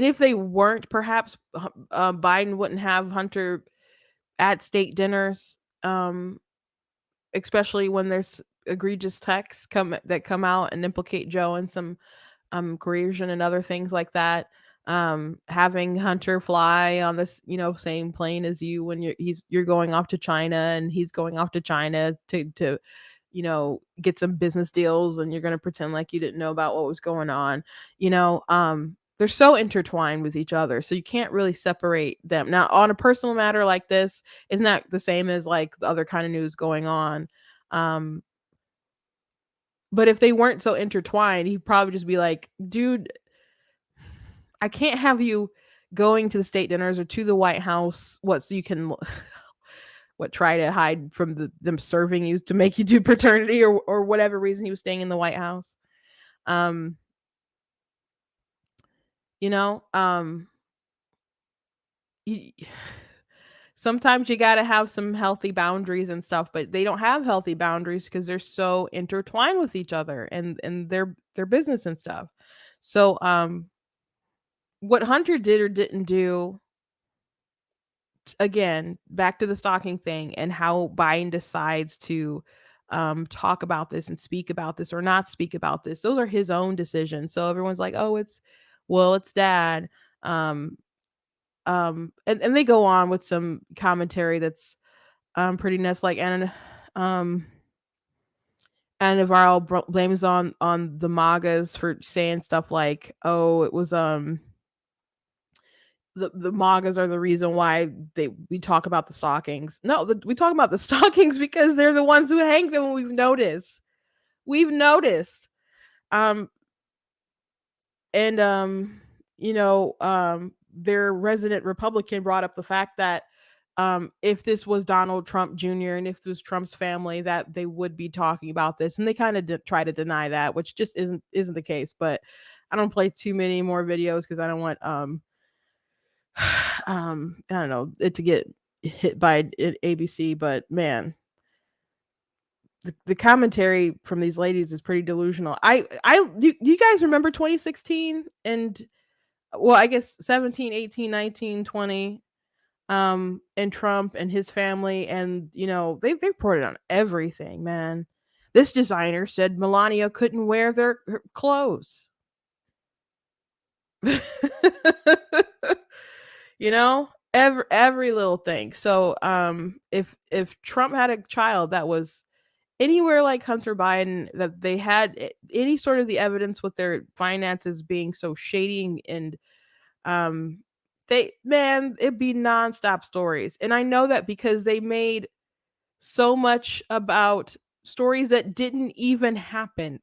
if they weren't, perhaps Biden wouldn't have Hunter at state dinners, especially when there's egregious texts that come out and implicate Joe in some coercion and other things like that. having Hunter fly on this, same plane as you when you're going off to China and he's going off to China to get some business deals, and you're going to pretend like you didn't know about what was going on. They're so intertwined with each other, so you can't really separate them. Now, on a personal matter like this, isn't that the same as like the other kind of news going on? Um, but if they weren't so intertwined, he'd probably just be like, dude, I can't have you going to the state dinners or to the White House. What, so you can what, try to hide from them serving you to make you do paternity or whatever reason he was staying in the White House. Um, you know, um, you, sometimes you got to have some healthy boundaries and stuff, but they don't have healthy boundaries because they're so intertwined with each other and their business and stuff. So, what Hunter did or didn't do, again, back to the stalking thing and how Biden decides to talk about this and speak about this or not speak about this. Those are his own decisions. So everyone's like, oh, it's dad. And they go on with some commentary that's pretty nuts, like, and Navarro blames on the MAGAs for saying stuff like, oh, it was the MAGAs are the reason why we talk about the stockings. No, we talk about the stockings because they're the ones who hang them. We've noticed. Um, and their resident Republican brought up the fact that if this was Donald Trump Jr. and if this was Trump's family, that they would be talking about this, and they kind of try to deny that, which just isn't the case. But I don't play too many more videos because I don't want I don't know it to get hit by ABC. But man, the commentary from these ladies is pretty delusional. Do you guys remember 2016 and, well, I guess 17, 18, 19, 20, and Trump and his family, and they reported on everything, man. This designer said Melania couldn't wear her clothes. Every little thing. So if Trump had a child that was anywhere like Hunter Biden, that they had any sort of the evidence with their finances being so shady, and it'd be nonstop stories. And I know that because they made so much about stories that didn't even happen.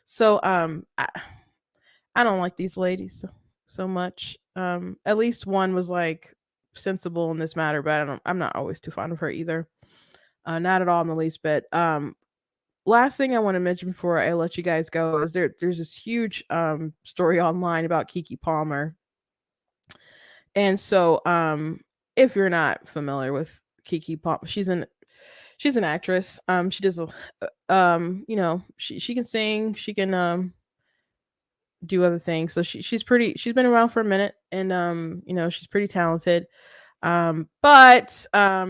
So I don't like these ladies so much. At least one was like sensible in this matter, but I'm not always too fond of her either. Not at all in the least bit. Last thing I want to mention before I let you guys go is there's this huge story online about Keke Palmer. And so if you're not familiar with Keke Palmer, she's an actress. She does she can sing, she can do other things. So she's been around for a minute, and she's pretty talented. But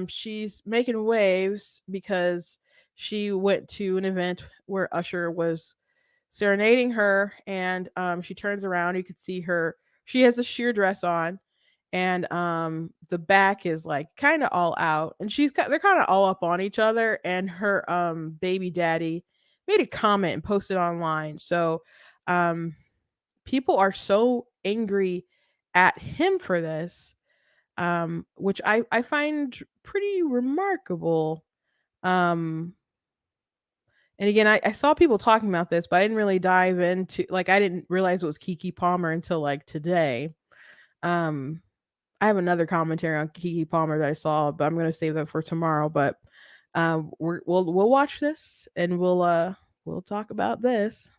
she's making waves because she went to an event where Usher was serenading her, and she turns around, you could see her, she has a sheer dress on, and the back is like kind of all out, and they're kind of all up on each other, and her baby daddy made a comment and posted online. So people are so angry at him for this, which I find pretty remarkable. And again, I saw people talking about this, but I didn't really dive into, like, I didn't realize it was Keke Palmer until like today. I have another commentary on Keke Palmer that I saw, but I'm going to save that for tomorrow. But we'll watch this, and we'll talk about this.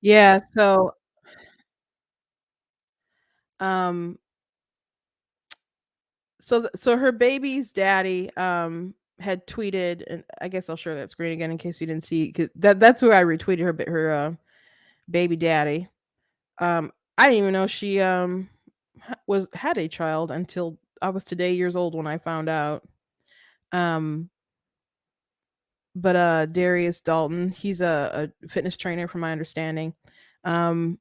Yeah, um so her baby's daddy had tweeted, and I guess I'll share that screen again in case you didn't see, cuz that's who I retweeted, her baby daddy. I didn't even know she had a child until I was today years old when I found out. Um but Darius Dalton, he's a fitness trainer from my understanding. Um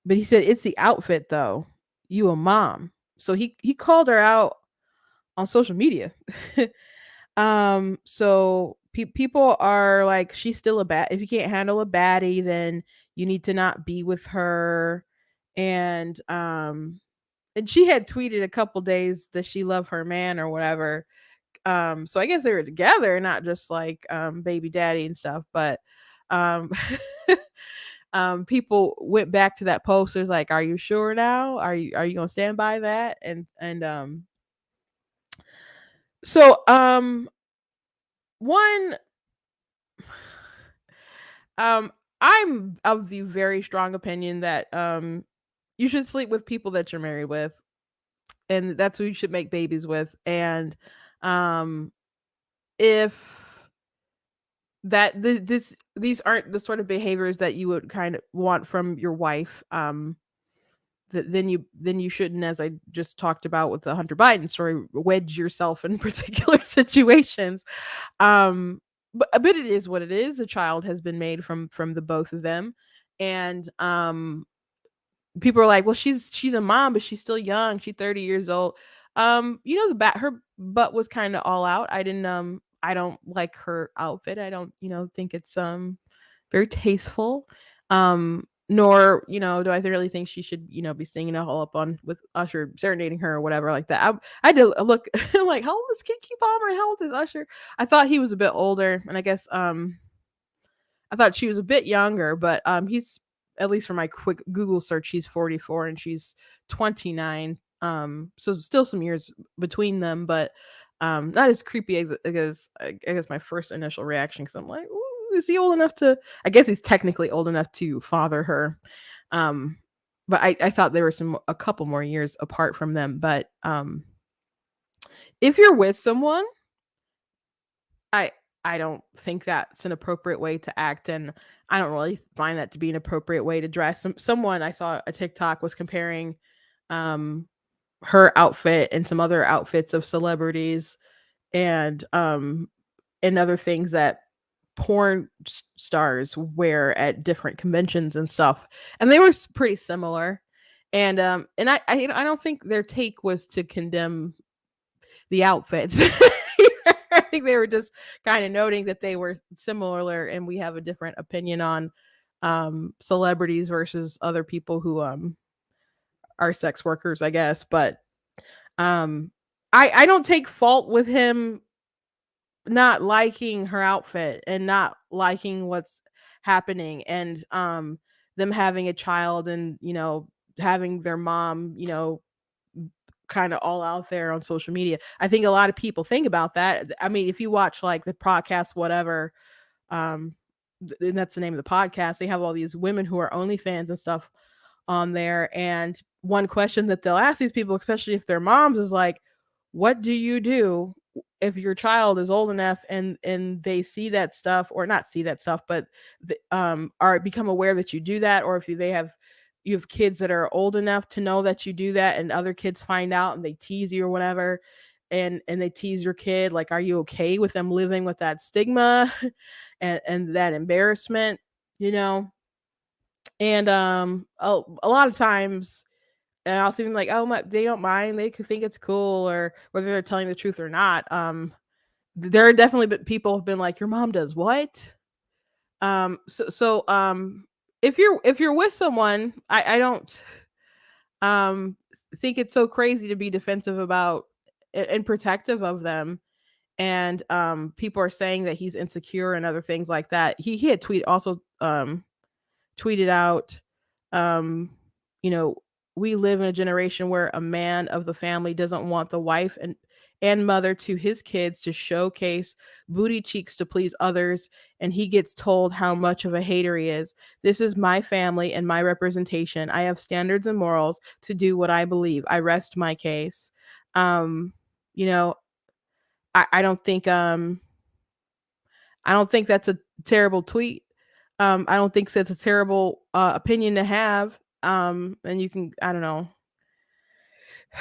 but he said it's the outfit though. You a mom. So he called her out on social media. So people are like, she's still a bad. If you can't handle a baddie, then you need to not be with her. And and she had tweeted a couple days that she loved her man or whatever. So I guess they were together, not just like baby daddy and stuff. But um, people went back to that post. There's like, are you sure now? Are you gonna stand by that? And so one Um, I'm of the very strong opinion that you should sleep with people that you're married with, and that's who you should make babies with. And um, if these aren't the sort of behaviors that you would kind of want from your wife, then you shouldn't, as I just talked about with the Hunter Biden story, wedge yourself in particular situations. But it is what it is. A child has been made from the both of them, and people are like, well, she's a mom, but she's still young. She's 30 years old. Her butt was kind of all out. I don't like her outfit. I don't think it's very tasteful. Nor do I really think she should be singing a all up on with Usher serenading her or whatever like that. I did a look like, how old is Keke Palmer and how old is Usher? I thought he was a bit older, and I guess I thought she was a bit younger, but he's, at least for my quick Google search, he's 44 and she's 29. So still some years between them, but not as creepy as I guess my first initial reaction, because I'm like, ooh, is he old enough to? I guess he's technically old enough to father her. Um, but I thought there were a couple more years apart from them. But if you're with someone, I I don't think that's an appropriate way to act, and I don't really find that to be an appropriate way to dress. Someone I saw a TikTok was comparing um her outfit and some other outfits of celebrities, and other things that stars wear at different conventions and stuff. And they were pretty similar. And I don't think their take was to condemn the outfits. I think they were just kind of noting that they were similar, and we have a different opinion on celebrities versus other people who are sex workers, I guess. But um I don't take fault with him not liking her outfit and not liking what's happening, and them having a child, and having their mom kind of all out there on social media. I think a lot of people think about that. I mean, if you watch like the podcast, whatever, um, and that's the name of the podcast, they have all these women who are OnlyFans and stuff on there. And one question that they'll ask these people, especially if they're moms, is like, what do you do if your child is old enough and they see that stuff, or not see that stuff, but are become aware that you do that, or if you have kids that are old enough to know that you do that, and other kids find out and they tease you or whatever, and they tease your kid, like, are you okay with them living with that stigma and that embarrassment, you know? And a lot of times, and I'll see them like, oh my, they don't mind, they could think it's cool, or whether they're telling the truth or not. There are definitely people have been like, your mom does what? So if you're with someone, I don't um think it's so crazy to be defensive about and protective of them. And people are saying that he's insecure and other things like that. He had tweeted out, um, you know, we live in a generation where a man of the family doesn't want the wife and mother to his kids to showcase booty cheeks to please others, and he gets told how much of a hater he is. This is my family and my representation. I have standards and morals to do what I believe. I rest my case. Um, you know, I don't think I don't think that's a terrible tweet. I don't think that's a terrible opinion to have. And you can, I don't know,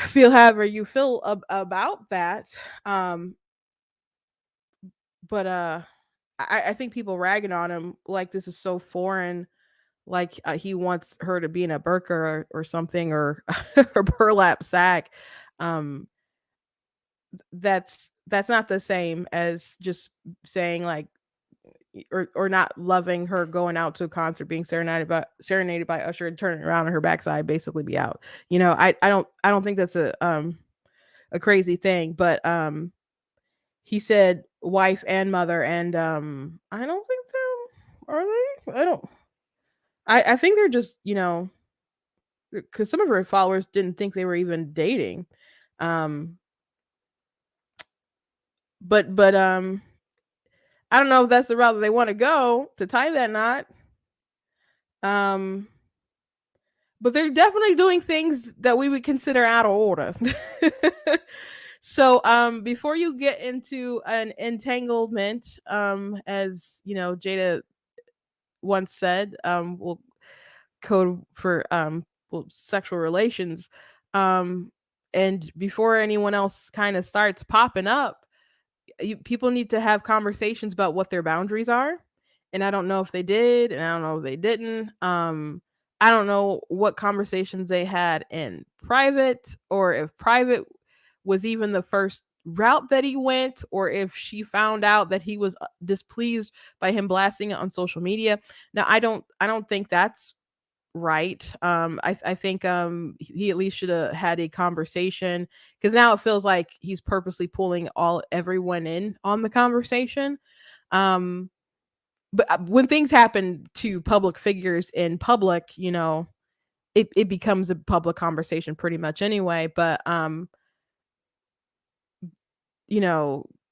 feel however you feel about that. Um, but I think people ragging on him like this is so foreign, like he wants her to be in a burqa or something or a burlap sack. Um, that's not the same as just saying like or not loving her going out to a concert, being serenaded by Usher and turning around on her backside, basically be out. You know, I don't think that's a crazy thing, but he said wife and mother, and I don't think they're are they? I don't. I think they're just because some of her followers didn't think they were even dating, um, but I don't know if that's the route that they want to go to tie that knot. Um, but they're definitely doing things that we would consider out of order. So before you get into an entanglement, as you know, Jada once said, will code for well, sexual relations. Um and before anyone else kind of starts popping up, people need to have conversations about what their boundaries are. And I don't know if they did, and I don't know if they didn't. I don't know what conversations they had in private, or if private was even the first route that he went, or if she found out that he was displeased by him blasting it on social media. Now I don't think that's right. I think he at least should have had a conversation, because now it feels like he's purposely pulling everyone in on the conversation. Um, but when things happen to public figures in public, it becomes a public conversation pretty much anyway. But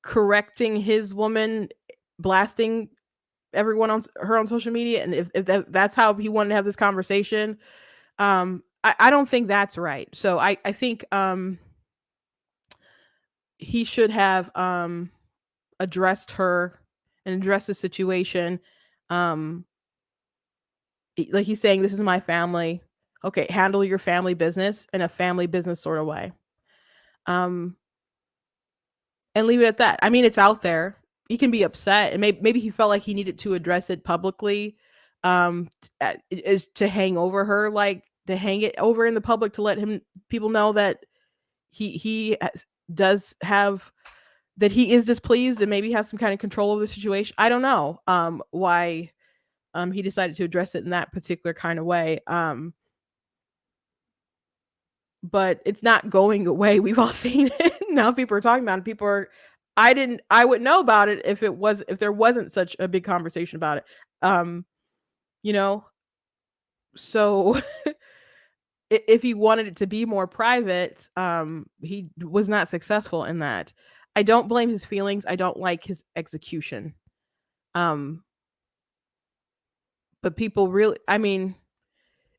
correcting his woman, blasting everyone on her on social media, and if that's how he wanted to have this conversation, I don't think that's right. So I think he should have addressed her and addressed the situation. um like he's saying, this is my family. Okay, handle your family business in a family business sort of way. um and leave it at that. I mean, it's out there. He can be upset, and maybe he felt like he needed to address it publicly, is to hang over her, like to hang it over in the public, to let him people know that does have that he is displeased and maybe has some kind of control over the situation. I don't know why he decided to address it in that particular kind of way. But it's not going away. We've all seen it. Now people are talking about it. I wouldn't know about it if there wasn't such a big conversation about it. Um, you know, so if he wanted it to be more private, he was not successful in that. I don't blame his feelings. I don't like his execution. Um, but people really, I mean,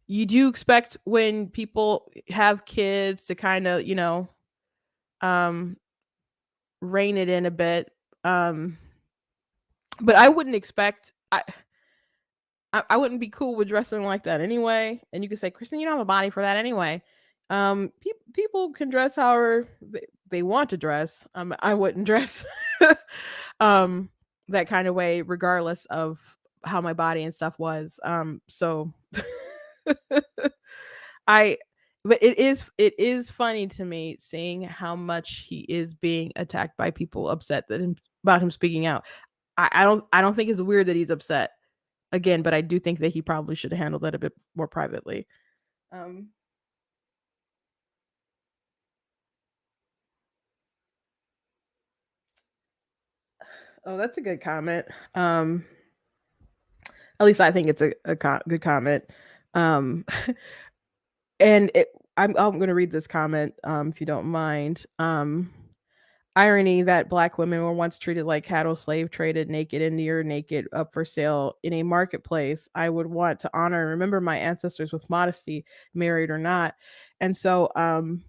you do expect when people have kids to kind of, um, rein it in a bit. Um, but I wouldn't expect I wouldn't be cool with dressing like that anyway. And you could say, Kristen, you don't have a body for that anyway. People can dress however they want to dress. I wouldn't dress um that kind of way, regardless of how my body and stuff was. So I but it is funny to me seeing how much he is being attacked by people upset about him speaking out. I don't think it's weird that he's upset. again, but I do think that he probably should have handled that a bit more privately. Um, oh, that's a good comment. At least I think it's a good comment. Um, and I'm going to read this comment, if you don't mind. Irony that black women were once treated like cattle, slave traded naked and near naked, up for sale in a marketplace. I would want to honor and remember my ancestors with modesty, married or not. And so, um,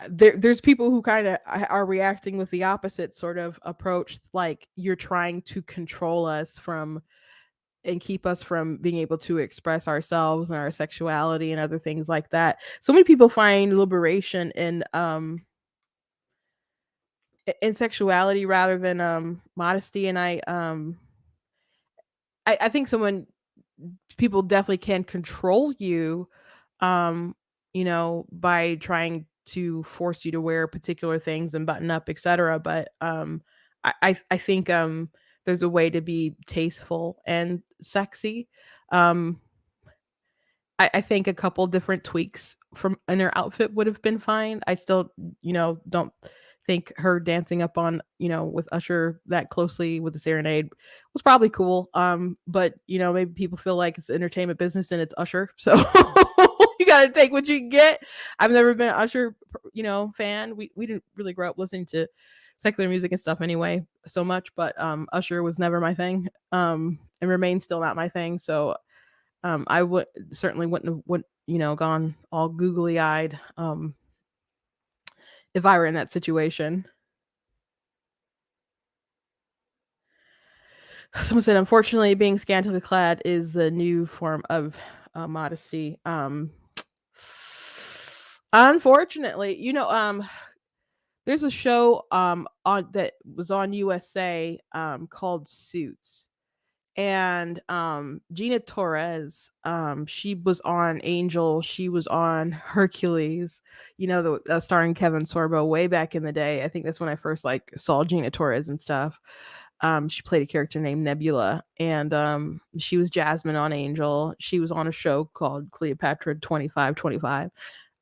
there's people who kind of are reacting with the opposite sort of approach, like you're trying to control us from and keep us from being able to express ourselves and our sexuality and other things like that. So many people find liberation in sexuality rather than modesty, and I think someone people definitely can control you, um by trying to force you to wear particular things and button up, etc. But I think there's a way to be tasteful and sexy. um I think a couple different tweaks from in her outfit would have been fine. I still, don't think her dancing up on, with Usher that closely with the serenade was probably cool. But maybe people feel like it's entertainment business and it's Usher. So you gotta take what you can get. I've never been an Usher, fan. We didn't really grow up listening to secular music and stuff anyway so much, but Usher was never my thing. And remains still not my thing. So I would certainly wouldn't have gone all googly eyed if I were in that situation. Someone said, unfortunately, being scantily clad is the new form of modesty. Unfortunately, there's a show on that was on USA called Suits, and Gina Torres, she was on Angel, she was on Hercules, the starring Kevin Sorbo way back in the day. I think that's when I first like saw Gina Torres and stuff. She played a character named Nebula, and she was Jasmine on Angel. She was on a show called Cleopatra 2525.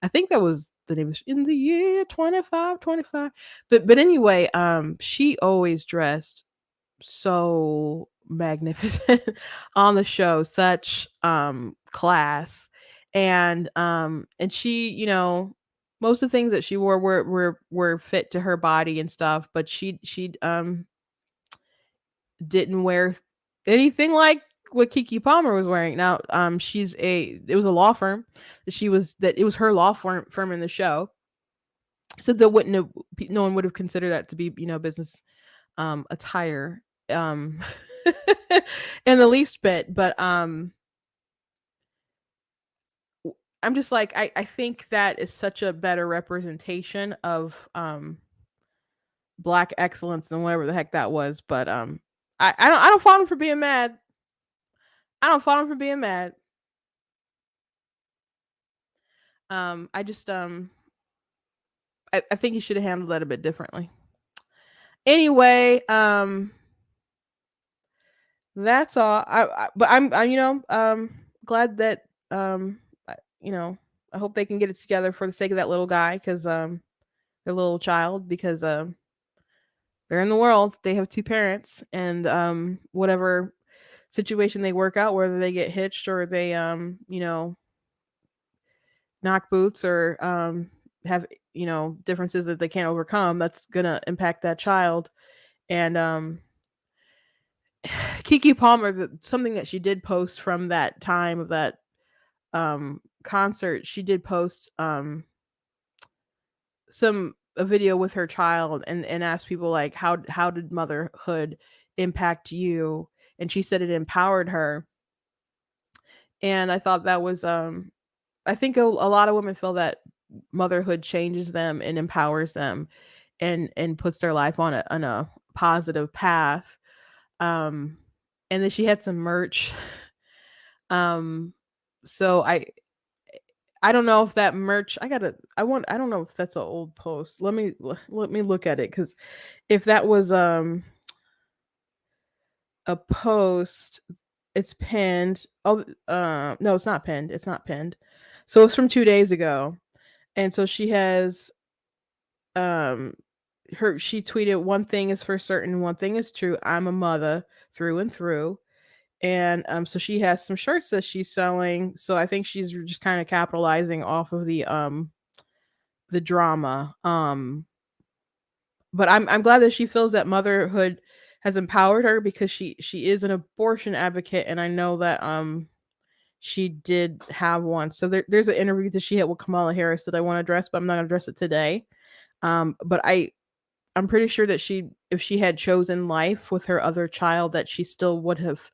I think that was the name of in the year 2525. But anyway, she always dressed so magnificent on the show, such class. And she, most of the things that she wore were fit to her body and stuff, but she didn't wear anything like what Keke Palmer was wearing. Now, it was a law firm. That it was her law firm in the show. So no one would have considered that to be, business attire, um in the least bit. But I'm just like, I think that is such a better representation of black excellence than whatever the heck that was. But I don't fault him for being mad. I don't fault him for being mad. I just I think he should have handled that a bit differently. Anyway, that's all. But I'm glad that you know I hope they can get it together for the sake of that little guy, because their little child, because they're in the world. They have two parents, and whatever situation they work out, whether they get hitched or they knock boots or have differences that they can't overcome, that's gonna impact that child. And Keke Palmer, something that she did post from that time of that concert, she did post a video with her child, and asked people like, how did motherhood impact you? And she said it empowered her. And I thought that was I think a lot of women feel that motherhood changes them and empowers them, and puts their life on a positive path. um and then she had some merch. um so I don't know if that merch, I don't know if that's an old post. Let me look at it, because if that was a post. It's pinned. Oh, no, it's not pinned. It's not pinned. So it's from 2 days ago. And so she has she tweeted, "One thing is for certain, one thing is true. I'm a mother through and through." And so she has some shirts that she's selling. So I think she's just kind of capitalizing off of the drama. But I'm glad that she feels that motherhood has empowered her, because she is an abortion advocate, and I know that she did have one. So there's an interview that she had with Kamala Harris that I want to address, but I'm not gonna address it today. But I'm pretty sure that if she had chosen life with her other child, that she still would have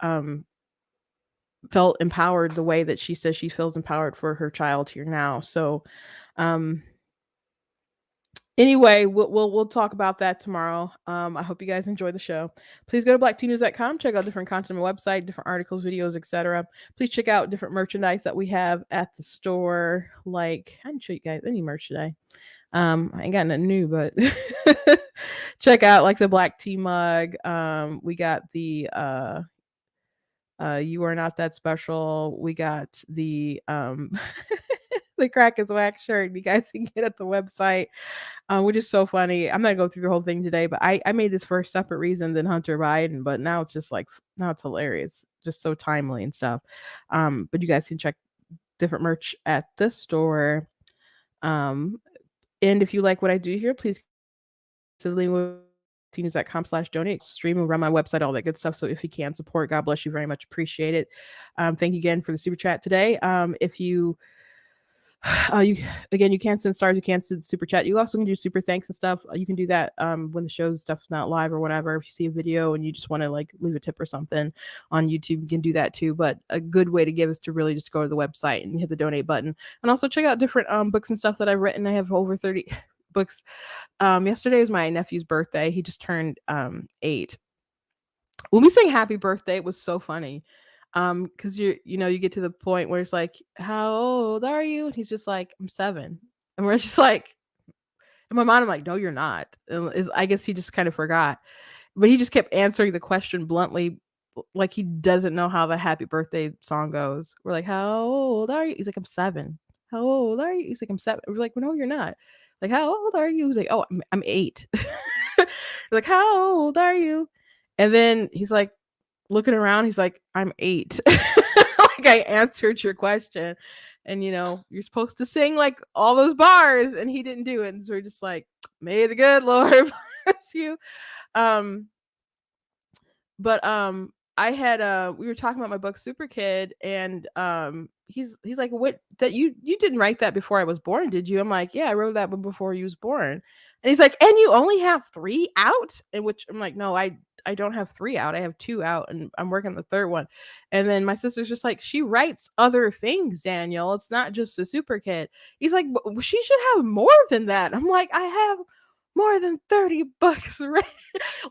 um felt empowered the way that she says she feels empowered for her child here now. So um anyway, we'll talk about that tomorrow. I hope you guys enjoy the show. Please go to blacktnews.com, check out different content on my website, different articles, videos, etc. Please check out different merchandise that we have at the store. Like, I didn't show you guys any merch today. I ain't got nothing new, but check out like the black tea mug. We got the You Are Not That Special. We got the the Crack is Wax shirt you guys can get at the website, which is so funny. I'm not gonna go through the whole thing today, but I made this for a separate reason than Hunter Biden, but now it's just like, now it's hilarious, just so timely and stuff. But you guys can check different merch at the store. And if you like what I do here, please news.com/donate, stream and run my website, all that good stuff. So if you can support, God bless you, very much appreciate it. Thank you again for the super chat today. If you you can't send stars, you can't send super chat. You also can do super thanks and stuff. You can do that when the show's stuff's not live or whatever. If you see a video and you just want to like leave a tip or something on YouTube, you can do that too. But a good way to give is to really just go to the website and hit the donate button, and also check out different books and stuff that I've written. I have over 30 books. Yesterday is my nephew's birthday. He just turned 8. When we sang happy birthday, it was so funny. Because you get to the point where it's like, how old are you? And he's just like, I'm 7. And we're just like, in my mind, I'm like, no, you're not. And I guess he just kind of forgot. But he just kept answering the question bluntly, like he doesn't know how the happy birthday song goes. We're like, how old are you? He's like, I'm 7. How old are you? He's like, I'm 7. We're like, well, no, you're not. Like, how old are you? He's like, oh, I'm 8. Like, how old are you? And then he's like, looking around, he's like, I'm 8. Like, I answered your question. And you're supposed to sing like all those bars, and he didn't do it. And so we're just like, may the good Lord bless you. But I had we were talking about my book Super Kid, and he's like, what, that you didn't write that before I was born, did you? I'm like, yeah, I wrote that one before you was born. And he's like, and you only have 3 out? And which I'm like, no, I don't have 3 out. I have 2 out, and I'm working on the 3rd one. And then my sister's just like, she writes other things, Daniel. It's not just the Super Kid. He's like, she should have more than that. I'm like, I have more than 30 books written.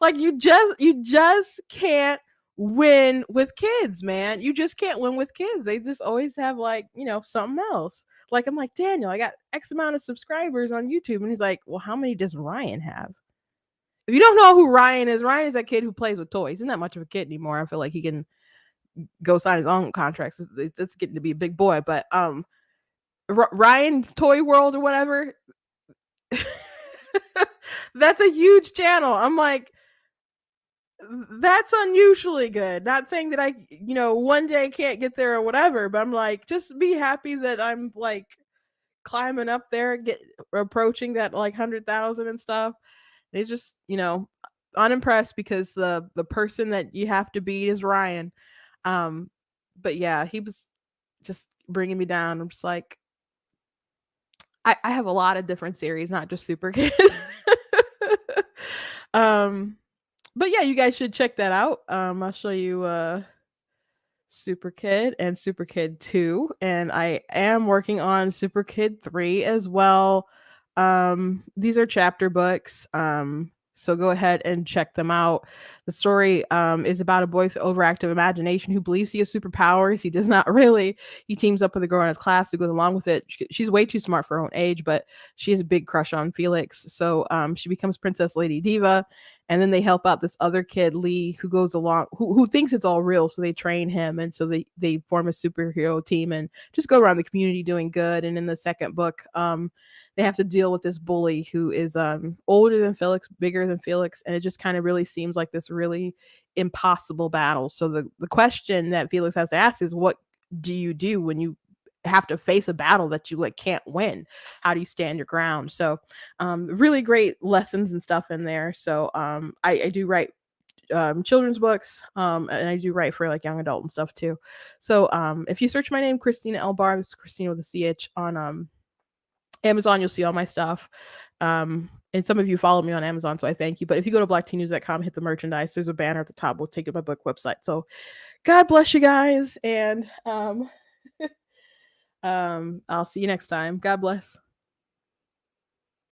Like, you just can't win with kids, man. You just can't win with kids. They just always have like, something else. Like, I'm like, Daniel, I got X amount of subscribers on YouTube. And he's like, well, how many does Ryan have? If you don't know who Ryan is that kid who plays with toys. He's not much of a kid anymore. I feel like he can go sign his own contracts. It's getting to be a big boy. But Ryan's Toy World or whatever, that's a huge channel. I'm like, that's unusually good. Not saying that I, one day can't get there or whatever, but I'm like, just be happy that I'm like climbing up there, approaching that like 100,000 and stuff. It's just, unimpressed, because the person that you have to beat is Ryan. But yeah, he was just bringing me down. I'm just like, I have a lot of different series, not just Super Kid. But yeah, you guys should check that out. I'll show you Super Kid and Super Kid 2, and I am working on Super Kid 3 as well. These are chapter books. So go ahead and check them out. The story is about a boy with overactive imagination who believes he has superpowers. He does not really. He teams up with a girl in his class who goes along with it. She's way too smart for her own age, but she has a big crush on Felix. So she becomes Princess Lady Diva, and then they help out this other kid, Lee, who goes along, who thinks it's all real, so they train him, and so they form a superhero team and just go around the community doing good. And in the second book, they have to deal with this bully who is older than Felix, bigger than Felix, and it just kind of really seems like this really impossible battle. So the question that Felix has to ask is, what do you do when you have to face a battle that you like can't win? How do you stand your ground? So really great lessons and stuff in there. So I do write children's books, and I do write for like young adult and stuff too. So if you search my name, Christina L. Barr, this is Christina with a CH, on Amazon, you'll see all my stuff. And some of you follow me on Amazon, so I thank you. But if you go to blackteennews.com, hit the merchandise, there's a banner at the top. We'll take you to my book website. So God bless you guys, and I'll see you next time. God bless.